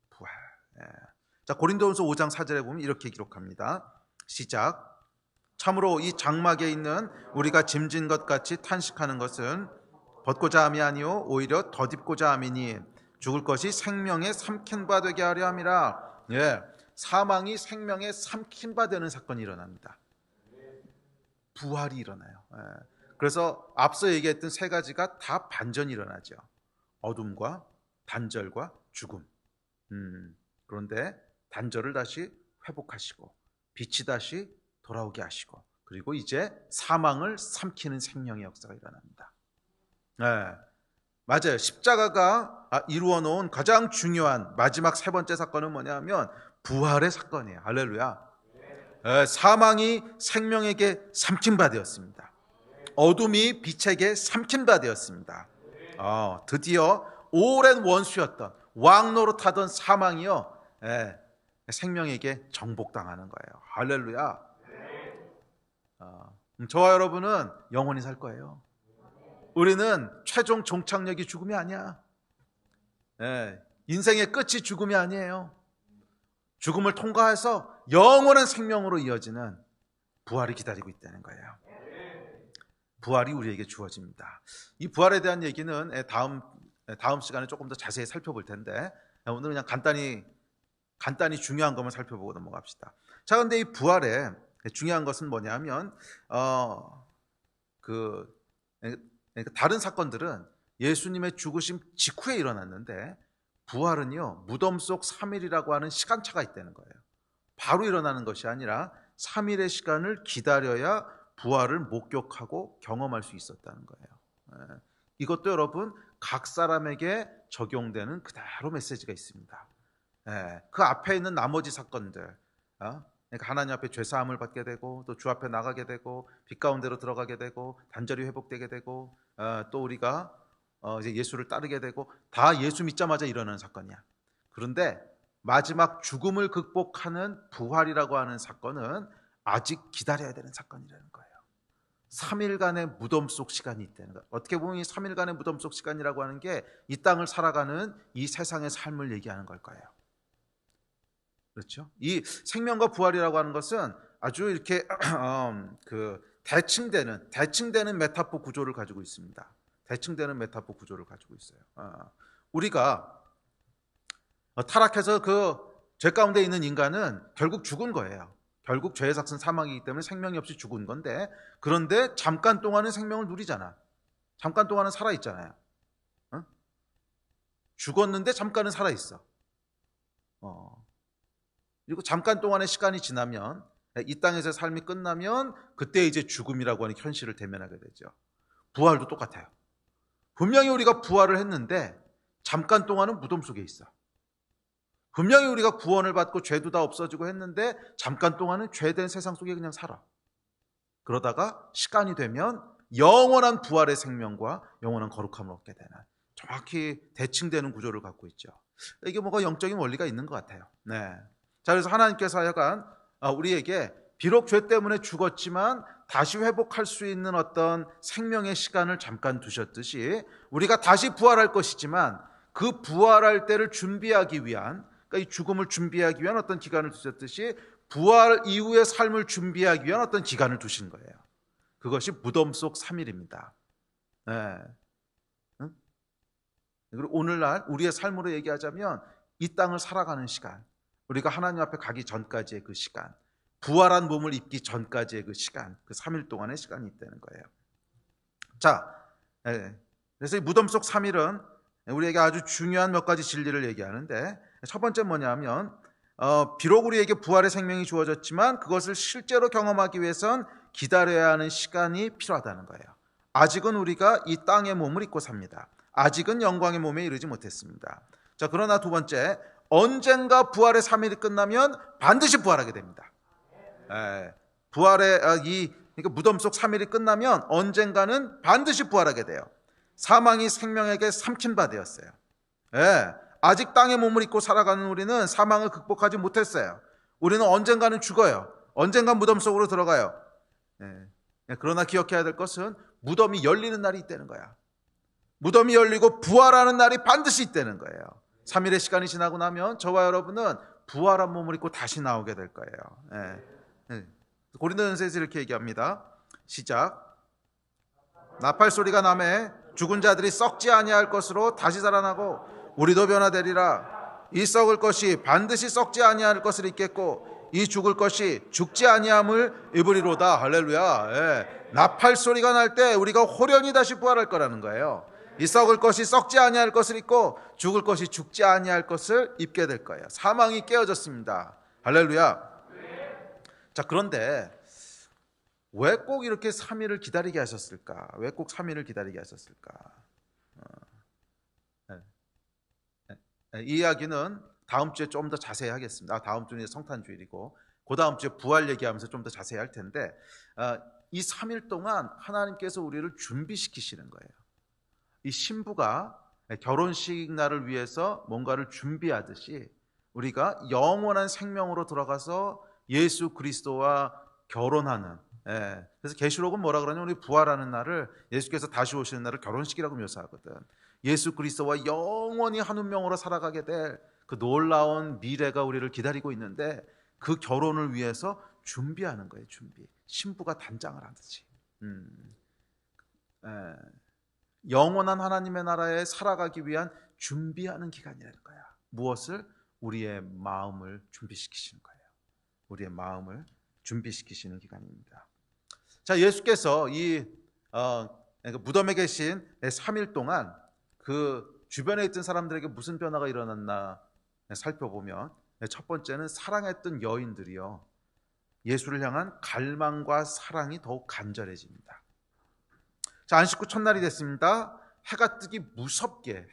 부활. 자, 고린도후서 5장 4절에 보면 이렇게 기록합니다. 시작. 참으로 이 장막에 있는 우리가 짐진 것 같이 탄식하는 것은 벗고자 함이 아니요 오히려 덧입고자 함이니 죽을 것이 생명에 삼킨 바 되게 하려 함이라. 사망이 생명에 삼킨 바 되는 사건이 일어납니다. 부활이 일어나요. 그래서 앞서 얘기했던 세 가지가 다 반전이 일어나죠. 어둠과 단절과 죽음. 그런데 단절을 다시 회복하시고 빛이 다시 돌아오게 하시고, 그리고 이제 사망을 삼키는 생명의 역사가 일어납니다. 맞아요. 십자가가 이루어 놓은 가장 중요한 마지막 세 번째 사건은 뭐냐면 부활의 사건이에요. 할렐루야. 사망이 생명에게 삼킨 바 되었습니다. 어둠이 빛에게 삼킨 바 되었습니다. 드디어 오랜 원수였던 왕 노릇하던 사망이요, 생명에게 정복당하는 거예요. 할렐루야. 저와 여러분은 영원히 살 거예요. 우리는 최종 종착역이 죽음이 아니야. 인생의 끝이 죽음이 아니에요. 죽음을 통과해서 영원한 생명으로 이어지는 부활이 기다리고 있다는 거예요. 부활이 우리에게 주어집니다. 이 부활에 대한 얘기는 다음 시간에 조금 더 자세히 살펴볼 텐데, 오늘 그냥 간단히 중요한 것만 살펴보고 넘어갑시다. 자, 그런데 이 부활에 중요한 것은 뭐냐면 다른 사건들은 예수님의 죽으심 직후에 일어났는데, 부활은요 무덤 속 3일이라고 하는 시간차가 있다는 거예요. 바로 일어나는 것이 아니라 3일의 시간을 기다려야 부활을 목격하고 경험할 수 있었다는 거예요. 이것도 여러분 각 사람에게 적용되는 그대로 메시지가 있습니다. 그 앞에 있는 나머지 사건들, 그러니까 하나님 앞에 죄사함을 받게 되고, 또 주 앞에 나가게 되고, 빛 가운데로 들어가게 되고, 단절이 회복되게 되고, 또 우리가 이제 예수를 따르게 되고, 다 예수 믿자마자 일어나는 사건이야. 그런데 마지막 죽음을 극복하는 부활이라고 하는 사건은 아직 기다려야 되는 사건이라는 거예요. 3일간의 무덤 속 시간이 있다는 거예요. 어떻게 보면 이 3일간의 무덤 속 시간이라고 하는 게 이 땅을 살아가는 이 세상의 삶을 얘기하는 걸 거예요. 그렇죠? 이 생명과 부활이라고 하는 것은 아주 이렇게 대칭되는 메타포 구조를 가지고 있습니다. 대칭되는 메타포 구조를 가지고 있어요. 우리가 타락해서 그 죄 가운데 있는 인간은 결국 죽은 거예요. 결국 죄의 삭은 사망이기 때문에 생명이 없이 죽은 건데, 그런데 잠깐 동안은 생명을 누리잖아. 잠깐 동안은 살아있잖아요. 죽었는데 잠깐은 살아있어. 그리고 잠깐 동안의 시간이 지나면, 이 땅에서 삶이 끝나면 그때 이제 죽음이라고 하는 현실을 대면하게 되죠. 부활도 똑같아요. 분명히 우리가 부활을 했는데 잠깐 동안은 무덤 속에 있어. 분명히 우리가 구원을 받고 죄도 다 없어지고 했는데 잠깐 동안은 죄된 세상 속에 그냥 살아. 그러다가 시간이 되면 영원한 부활의 생명과 영원한 거룩함을 얻게 되는, 정확히 대칭되는 구조를 갖고 있죠. 이게 뭐가 영적인 원리가 있는 것 같아요. 네. 자, 그래서 하나님께서 하여간 우리에게 비록 죄 때문에 죽었지만 다시 회복할 수 있는 어떤 생명의 시간을 잠깐 두셨듯이, 우리가 다시 부활할 것이지만 그 부활할 때를 준비하기 위한, 그러니까 이 죽음을 준비하기 위한 어떤 기간을 두셨듯이 부활 이후의 삶을 준비하기 위한 어떤 기간을 두신 거예요. 그것이 무덤 속 3일입니다. 네. 그리고 오늘날 우리의 삶으로 얘기하자면 이 땅을 살아가는 시간, 우리가 하나님 앞에 가기 전까지의 그 시간, 부활한 몸을 입기 전까지의 그 시간, 그 3일 동안의 시간이 있다는 거예요. 자, 그래서 이 무덤 속 3일은 우리에게 아주 중요한 몇 가지 진리를 얘기하는데, 첫 번째 뭐냐면 비록 우리에게 부활의 생명이 주어졌지만 그것을 실제로 경험하기 위해선 기다려야 하는 시간이 필요하다는 거예요. 아직은 우리가 이 땅의 몸을 입고 삽니다. 아직은 영광의 몸에 이르지 못했습니다. 자, 그러나 두 번째, 언젠가 부활의 3일이 끝나면 반드시 부활하게 됩니다. 부활의 그러니까 무덤 속 3일이 끝나면 언젠가는 반드시 부활하게 돼요. 사망이 생명에게 삼킨 바 되었어요. 아직 땅의 몸을 입고 살아가는 우리는 사망을 극복하지 못했어요. 우리는 언젠가는 죽어요. 언젠가 무덤 속으로 들어가요. 그러나 기억해야 될 것은 무덤이 열리는 날이 있다는 거야. 무덤이 열리고 부활하는 날이 반드시 있다는 거예요. 3일의 시간이 지나고 나면 저와 여러분은 부활한 몸을 입고 다시 나오게 될 거예요. 고린도전서에서 이렇게 얘기합니다. 시작. 나팔 소리가 나매 죽은 자들이 썩지 아니할 것으로 다시 살아나고 우리도 변화되리라. 이 썩을 것이 반드시 썩지 아니할 것을 입겠고 이 죽을 것이 죽지 아니함을 입으리로다. 할렐루야. 나팔 소리가 날 때 우리가 호련히 다시 부활할 거라는 거예요. 이 썩을 것이 썩지 아니할 것을 입고 죽을 것이 죽지 아니할 것을 입게 될 거예요. 사망이 깨어졌습니다. 할렐루야. 자, 그런데 왜 꼭 이렇게 3일을 기다리게 하셨을까? 왜 꼭 3일을 기다리게 하셨을까? 이 이야기는 다음 주에 좀 더 자세히 하겠습니다. 다음 주는 성탄주일이고 그 다음 주에 부활 얘기하면서 좀 더 자세히 할 텐데, 이 3일 동안 하나님께서 우리를 준비시키시는 거예요. 이 신부가 결혼식 날을 위해서 뭔가를 준비하듯이 우리가 영원한 생명으로 들어가서 예수 그리스도와 결혼하는, 그래서 계시록은 뭐라 그러냐면 우리 부활하는 날을, 예수께서 다시 오시는 날을 결혼식이라고 묘사하거든. 예수 그리스도와 영원히 한 운명으로 살아가게 될 그 놀라운 미래가 우리를 기다리고 있는데, 그 결혼을 위해서 준비하는 거예요. 준비. 신부가 단장을 하듯이. 영원한 하나님의 나라에 살아가기 위한 준비하는 기간이라는 거야. 무엇을? 우리의 마음을 준비시키시는 거예요. 우리의 마음을 준비시키시는 기간입니다. 자, 예수께서 이 무덤에 계신 3일 동안 그 주변에 있던 사람들에게 무슨 변화가 일어났나 살펴보면, 첫 번째는 사랑했던 여인들이요, 예수를 향한 갈망과 사랑이 더욱 간절해집니다. 자, 안식구 첫날이 됐습니다. 해가 뜨기 무섭게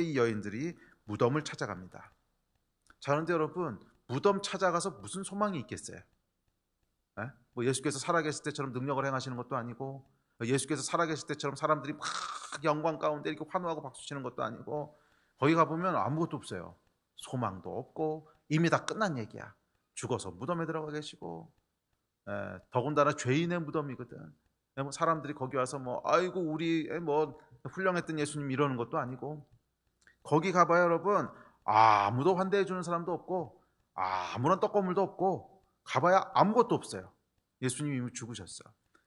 이 여인들이 무덤을 찾아갑니다. 자, 그런데 여러분, 무덤 찾아가서 무슨 소망이 있겠어요? 뭐 예수께서 살아계실 때처럼 능력을 행하시는 것도 아니고, 예수께서 살아계실 때처럼 사람들이 막 영광 가운데 이렇게 환호하고 박수치는 것도 아니고, 거기 가보면 아무것도 없어요. 소망도 없고 이미 다 끝난 얘기야. 죽어서 무덤에 들어가 계시고, 더군다나 죄인의 무덤이거든. 뭐 사람들이 거기 와서 뭐 아이고 우리 뭐 훌륭했던 예수님 이러는 것도 아니고, 거기 가봐요 여러분, 아무도 환대해 주는 사람도 없고 아무런 떡고물도 없고 가봐야 아무것도 없어요. 예수님이 이미 죽으셨어.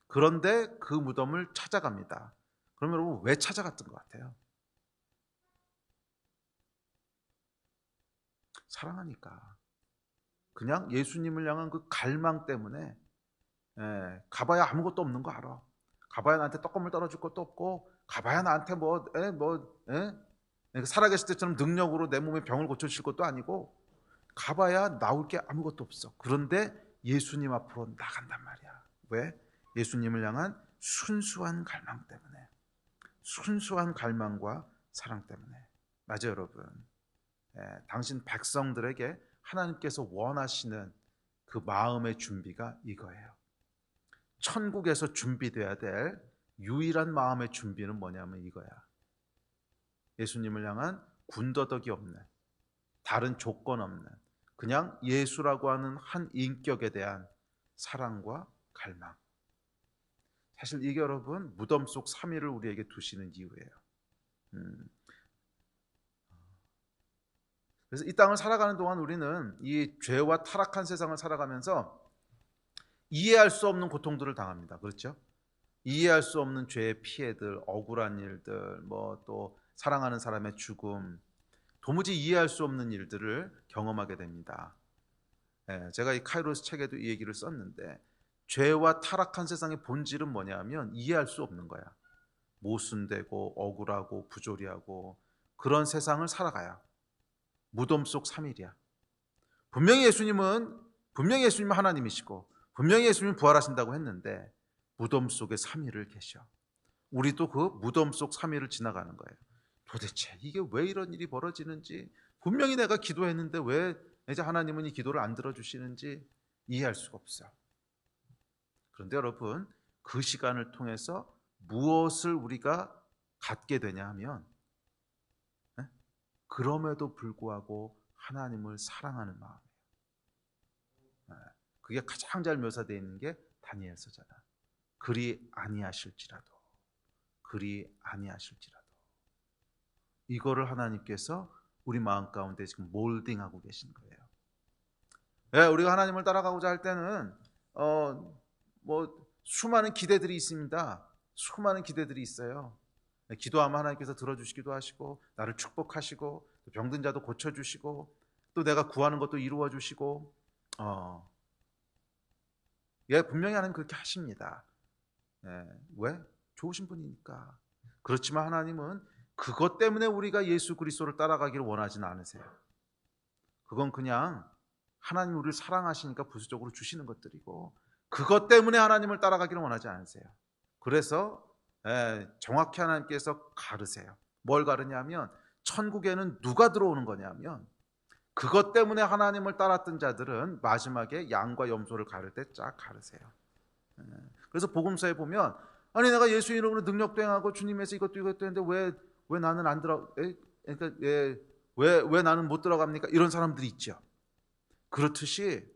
그런데 그 무덤을 찾아갑니다. 그럼 여러분 왜 찾아갔던 것 같아요? 사랑하니까. 그냥 예수님을 향한 그 갈망 때문에. 가봐야 아무것도 없는 거 알아. 가봐야 나한테 떡고물 떨어질 것도 없고, 가봐야 나한테 살아계실 때처럼 능력으로 내 몸의 병을 고쳐주실 것도 아니고, 가봐야 나올 게 아무것도 없어. 그런데 예수님 앞으로 나간단 말이야. 왜? 예수님을 향한 순수한 갈망 때문에. 순수한 갈망과 사랑 때문에. 맞아요 여러분. 당신 백성들에게 하나님께서 원하시는 그 마음의 준비가 이거예요. 천국에서 준비돼야 될 유일한 마음의 준비는 뭐냐면 이거야. 예수님을 향한 군더더기 없는, 다른 조건 없는, 그냥 예수라고 하는 한 인격에 대한 사랑과 갈망. 사실 이게 여러분 무덤 속 3일을 우리에게 두시는 이유예요. 그래서 이 땅을 살아가는 동안 우리는 이 죄와 타락한 세상을 살아가면서 이해할 수 없는 고통들을 당합니다. 그렇죠? 이해할 수 없는 죄의 피해들, 억울한 일들, 뭐 또 사랑하는 사람의 죽음, 도무지 이해할 수 없는 일들을 경험하게 됩니다. 제가 이 카이로스 책에도 이 얘기를 썼는데, 죄와 타락한 세상의 본질은 뭐냐면 이해할 수 없는 거야. 모순되고 억울하고 부조리하고 그런 세상을 살아가요. 무덤 속 3일이야. 분명히 예수님은 하나님이시고 분명히 예수님은 부활하신다고 했는데 무덤 속에 3일을 계셔. 우리도 그 무덤 속 3일을 지나가는 거예요. 도대체 이게 왜 이런 일이 벌어지는지, 분명히 내가 기도했는데 왜 이제 하나님은 이 기도를 안 들어주시는지 이해할 수가 없어. 그런데 여러분, 그 시간을 통해서 무엇을 우리가 갖게 되냐 하면, 그럼에도 불구하고 하나님을 사랑하는 마음이에요. 그게 가장 잘 묘사되어 있는 게 다니엘서잖아. 그리 아니하실지라도. 이거를 하나님께서 우리 마음 가운데 지금 몰딩하고 계신 거예요. 우리가 하나님을 따라가고자 할 때는 수많은 기대들이 있습니다. 수많은 기대들이 있어요. 기도하면 하나님께서 들어주시기도 하시고, 나를 축복하시고, 병든 자도 고쳐주시고, 또 내가 구하는 것도 이루어주시고, 분명히 하나님 그렇게 하십니다. 왜? 좋으신 분이니까. 그렇지만 하나님은 그것 때문에 우리가 예수 그리스도를 따라가기를 원하지는 않으세요. 그건 그냥 하나님 우리를 사랑하시니까 부수적으로 주시는 것들이고, 그것 때문에 하나님을 따라가기를 원하지 않으세요. 그래서 정확히 하나님께서 가르세요. 뭘 가르냐면, 천국에는 누가 들어오는 거냐면, 그것 때문에 하나님을 따랐던 자들은 마지막에 양과 염소를 가를 때 쫙 가르세요. 그래서 복음서에 보면, 아니 내가 예수 이름으로 능력도 행하고 주님에서 이것도 했는데 왜 나는 안 들어? 그러니까 왜 나는 못 들어갑니까? 이런 사람들이 있죠. 그렇듯이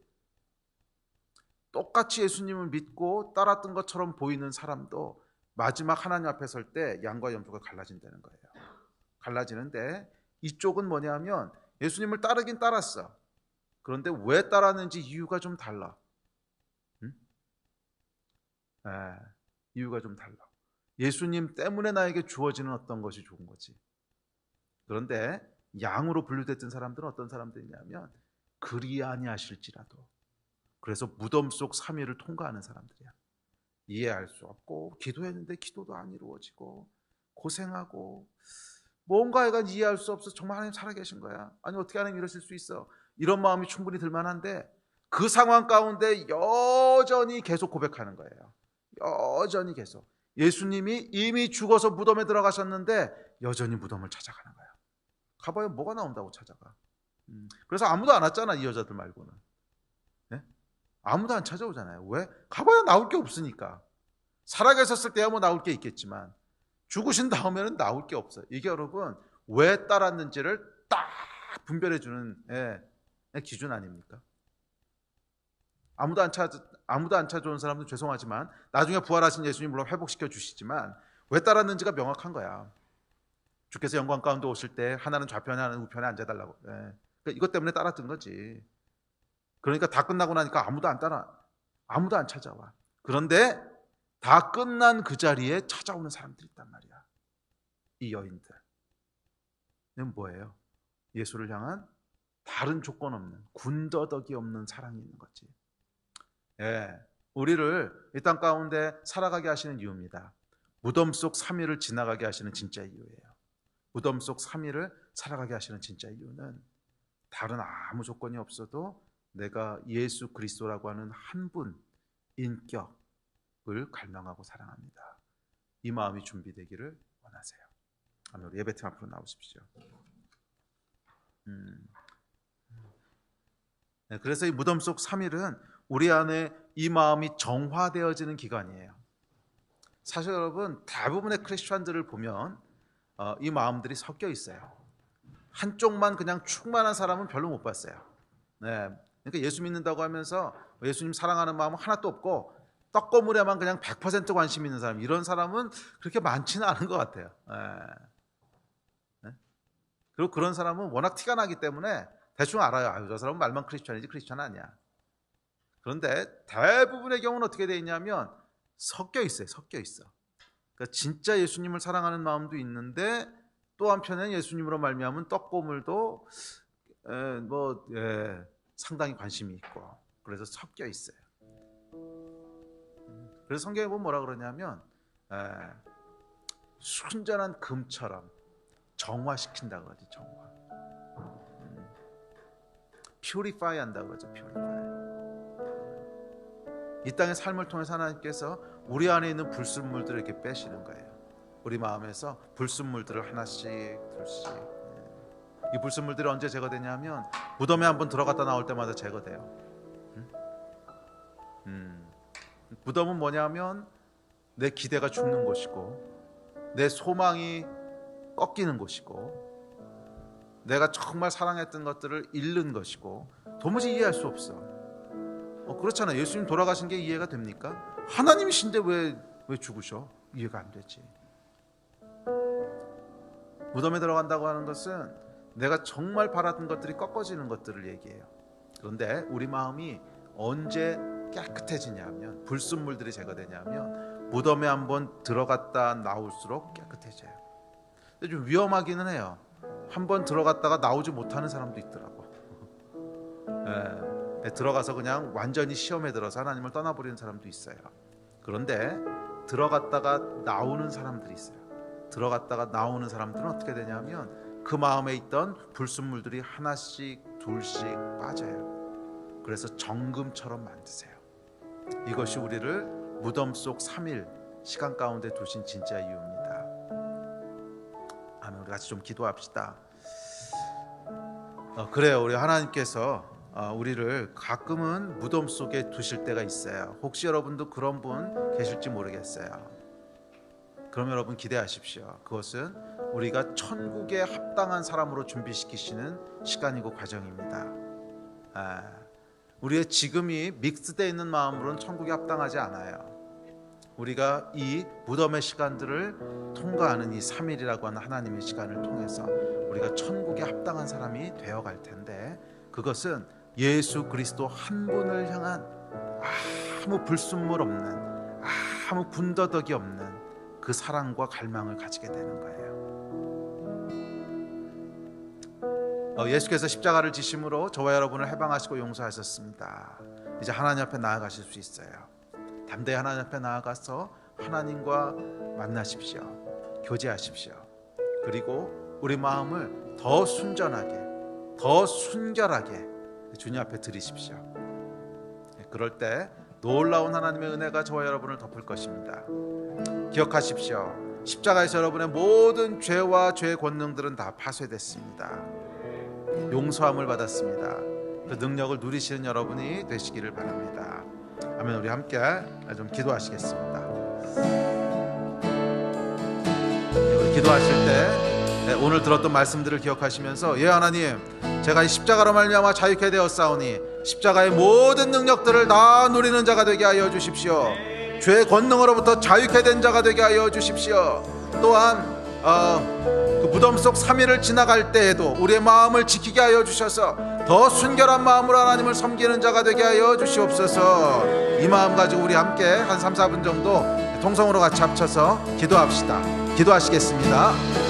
똑같이 예수님을 믿고 따랐던 것처럼 보이는 사람도 마지막 하나님 앞에 설 때 양과 염소가 갈라진다는 거예요. 갈라지는데, 이쪽은 뭐냐면 예수님을 따르긴 따랐어. 그런데 왜 따랐는지 이유가 좀 달라. 이유가 좀 달라. 예수님 때문에 나에게 주어지는 어떤 것이 좋은 거지. 그런데 양으로 분류됐던 사람들은 어떤 사람들이냐면, 그리 아니하실지라도. 그래서 무덤 속 3일을 통과하는 사람들이야. 이해할 수 없고, 기도했는데 기도도 안 이루어지고, 고생하고, 뭔가 애가 이해할 수 없어. 정말 하나님 살아계신 거야. 아니 어떻게 하나님 이러실 수 있어. 이런 마음이 충분히 들만한데, 그 상황 가운데 여전히 계속 고백하는 거예요. 여전히 계속. 예수님이 이미 죽어서 무덤에 들어가셨는데 여전히 무덤을 찾아가는 거야. 가봐야 뭐가 나온다고 찾아가. 그래서 아무도 안 왔잖아, 이 여자들 말고는. 아무도 안 찾아오잖아요. 왜? 가봐야 나올 게 없으니까. 살아계셨을 때야 뭐 나올 게 있겠지만, 죽으신 다음에는 나올 게 없어요. 이게 여러분 왜 따랐는지를 딱 분별해 주는 기준 아닙니까? 아무도 안 찾아온 사람도 죄송하지만 나중에 부활하신 예수님 물론 회복시켜 주시지만 왜 따랐는지가 명확한 거야. 주께서 영광 가운데 오실 때 하나는 좌편에 하나는 우편에 앉아달라고. 그러니까 이것 때문에 따랐던 거지. 그러니까 다 끝나고 나니까 아무도 안 찾아와. 그런데 다 끝난 그 자리에 찾아오는 사람들이 있단 말이야. 이 여인들은 뭐예요? 예수를 향한 다른 조건 없는, 군더더기 없는 사랑이 있는 거지. 우리를 이 땅 가운데 살아가게 하시는 이유입니다. 무덤 속 3일을 지나가게 하시는 진짜 이유예요. 무덤 속 3일을 살아가게 하시는 진짜 이유는 다른 아무 조건이 없어도 내가 예수 그리스도라고 하는 한 분 인격을 갈망하고 사랑합니다. 이 마음이 준비되기를 원하세요. 아멘. 우리 예배팀 앞으로 나오십시오. 그래서 이 무덤 속 3일은 우리 안에 이 마음이 정화되어지는 기간이에요. 사실 여러분 대부분의 크리스천들을 보면 이 마음들이 섞여 있어요. 한쪽만 그냥 충만한 사람은 별로 못 봤어요. 그러니까 예수 믿는다고 하면서 예수님 사랑하는 마음은 하나도 없고 떡고물에만 그냥 100% 관심 있는 사람, 이런 사람은 그렇게 많지는 않은 것 같아요. 그리고 그런 사람은 워낙 티가 나기 때문에 대충 알아요. 저 사람은 말만 크리스천이지 크리스천 아니야. 그런데 대부분의 경우는 어떻게 되어 있냐면 섞여 있어요. 섞여 있어. 그러니까 진짜 예수님을 사랑하는 마음도 있는데 또 한편에는 예수님으로 말미암은 떡고물도 상당히 관심이 있고, 그래서 섞여 있어요. 그래서 성경에 보면 뭐라 그러냐면 순전한 금처럼 정화시킨다고 하지. 정화. 퓨리파이 한다고 하죠. 퓨리파이. 이 땅의 삶을 통해서 하나님께서 우리 안에 있는 불순물들을 이렇게 빼시는 거예요. 우리 마음에서 불순물들을 하나씩 둘씩. 이 불순물들이 언제 제거되냐면 무덤에 한번 들어갔다 나올 때마다 제거돼요. 무덤은 뭐냐면 내 기대가 죽는 곳이고 내 소망이 꺾이는 곳이고 내가 정말 사랑했던 것들을 잃는 것이고 도무지 이해할 수 없어. 그렇잖아. 예수님 돌아가신 게 이해가 됩니까? 하나님이신데 왜 죽으셔? 이해가 안 되지. 무덤에 들어간다고 하는 것은 내가 정말 바랐던 것들이 꺾어지는 것들을 얘기해요. 그런데 우리 마음이 언제 깨끗해지냐면, 불순물들이 제거되냐면 무덤에 한번 들어갔다 나올수록 깨끗해져요. 근데 좀 위험하기는 해요. 한번 들어갔다가 나오지 못하는 사람도 있더라고. 들어가서 그냥 완전히 시험에 들어서 하나님을 떠나버리는 사람도 있어요. 그런데 들어갔다가 나오는 사람들이 있어요. 들어갔다가 나오는 사람들은 어떻게 되냐면 그 마음에 있던 불순물들이 하나씩 둘씩 빠져요. 그래서 정금처럼 만드세요. 이것이 우리를 무덤 속 3일 시간 가운데 두신 진짜 이유입니다. 아멘. 우리 같이 좀 기도합시다. 그래요. 우리 하나님께서 우리를 가끔은 무덤 속에 두실 때가 있어요. 혹시 여러분도 그런 분 계실지 모르겠어요. 그럼 여러분 기대하십시오. 그것은 우리가 천국에 합당한 사람으로 준비시키시는 시간이고 과정입니다. 우리의 지금이 믹스되어 있는 마음으로는 천국에 합당하지 않아요. 우리가 이 무덤의 시간들을 통과하는 이 3일이라고 하는 하나님의 시간을 통해서 우리가 천국에 합당한 사람이 되어갈 텐데, 그것은 예수 그리스도 한 분을 향한 아무 불순물 없는, 아무 군더더기 없는 그 사랑과 갈망을 가지게 되는 거예요. 예수께서 십자가를 지심으로 저와 여러분을 해방하시고 용서하셨습니다. 이제 하나님 앞에 나아가실 수 있어요. 담대히 하나님 앞에 나아가서 하나님과 만나십시오. 교제하십시오. 그리고 우리 마음을 더 순전하게, 더 순결하게 주님 앞에 드리십시오. 그럴 때 놀라운 하나님의 은혜가 저와 여러분을 덮을 것입니다. 기억하십시오. 십자가에서 여러분의 모든 죄와 죄의 권능들은 다 파쇄됐습니다. 용서함을 받았습니다. 그 능력을 누리시는 여러분이 되시기를 바랍니다. 아멘. 우리 함께 좀 기도하시겠습니다. 우리 기도하실 때 오늘 들었던 말씀들을 기억하시면서 예 하나님, 제가 이 십자가로 말미암아 자유케 되었사오니 십자가의 모든 능력들을 다 누리는 자가 되게 하여 주십시오. 죄의 권능으로부터 자유케 된 자가 되게 하여 주십시오. 또한 그 무덤 속 3일을 지나갈 때에도 우리의 마음을 지키게 하여 주셔서 더 순결한 마음으로 하나님을 섬기는 자가 되게 하여 주시옵소서. 이 마음 가지고 우리 함께 한 3, 4분 정도 통성으로 같이 합쳐서 기도합시다. 기도하시겠습니다.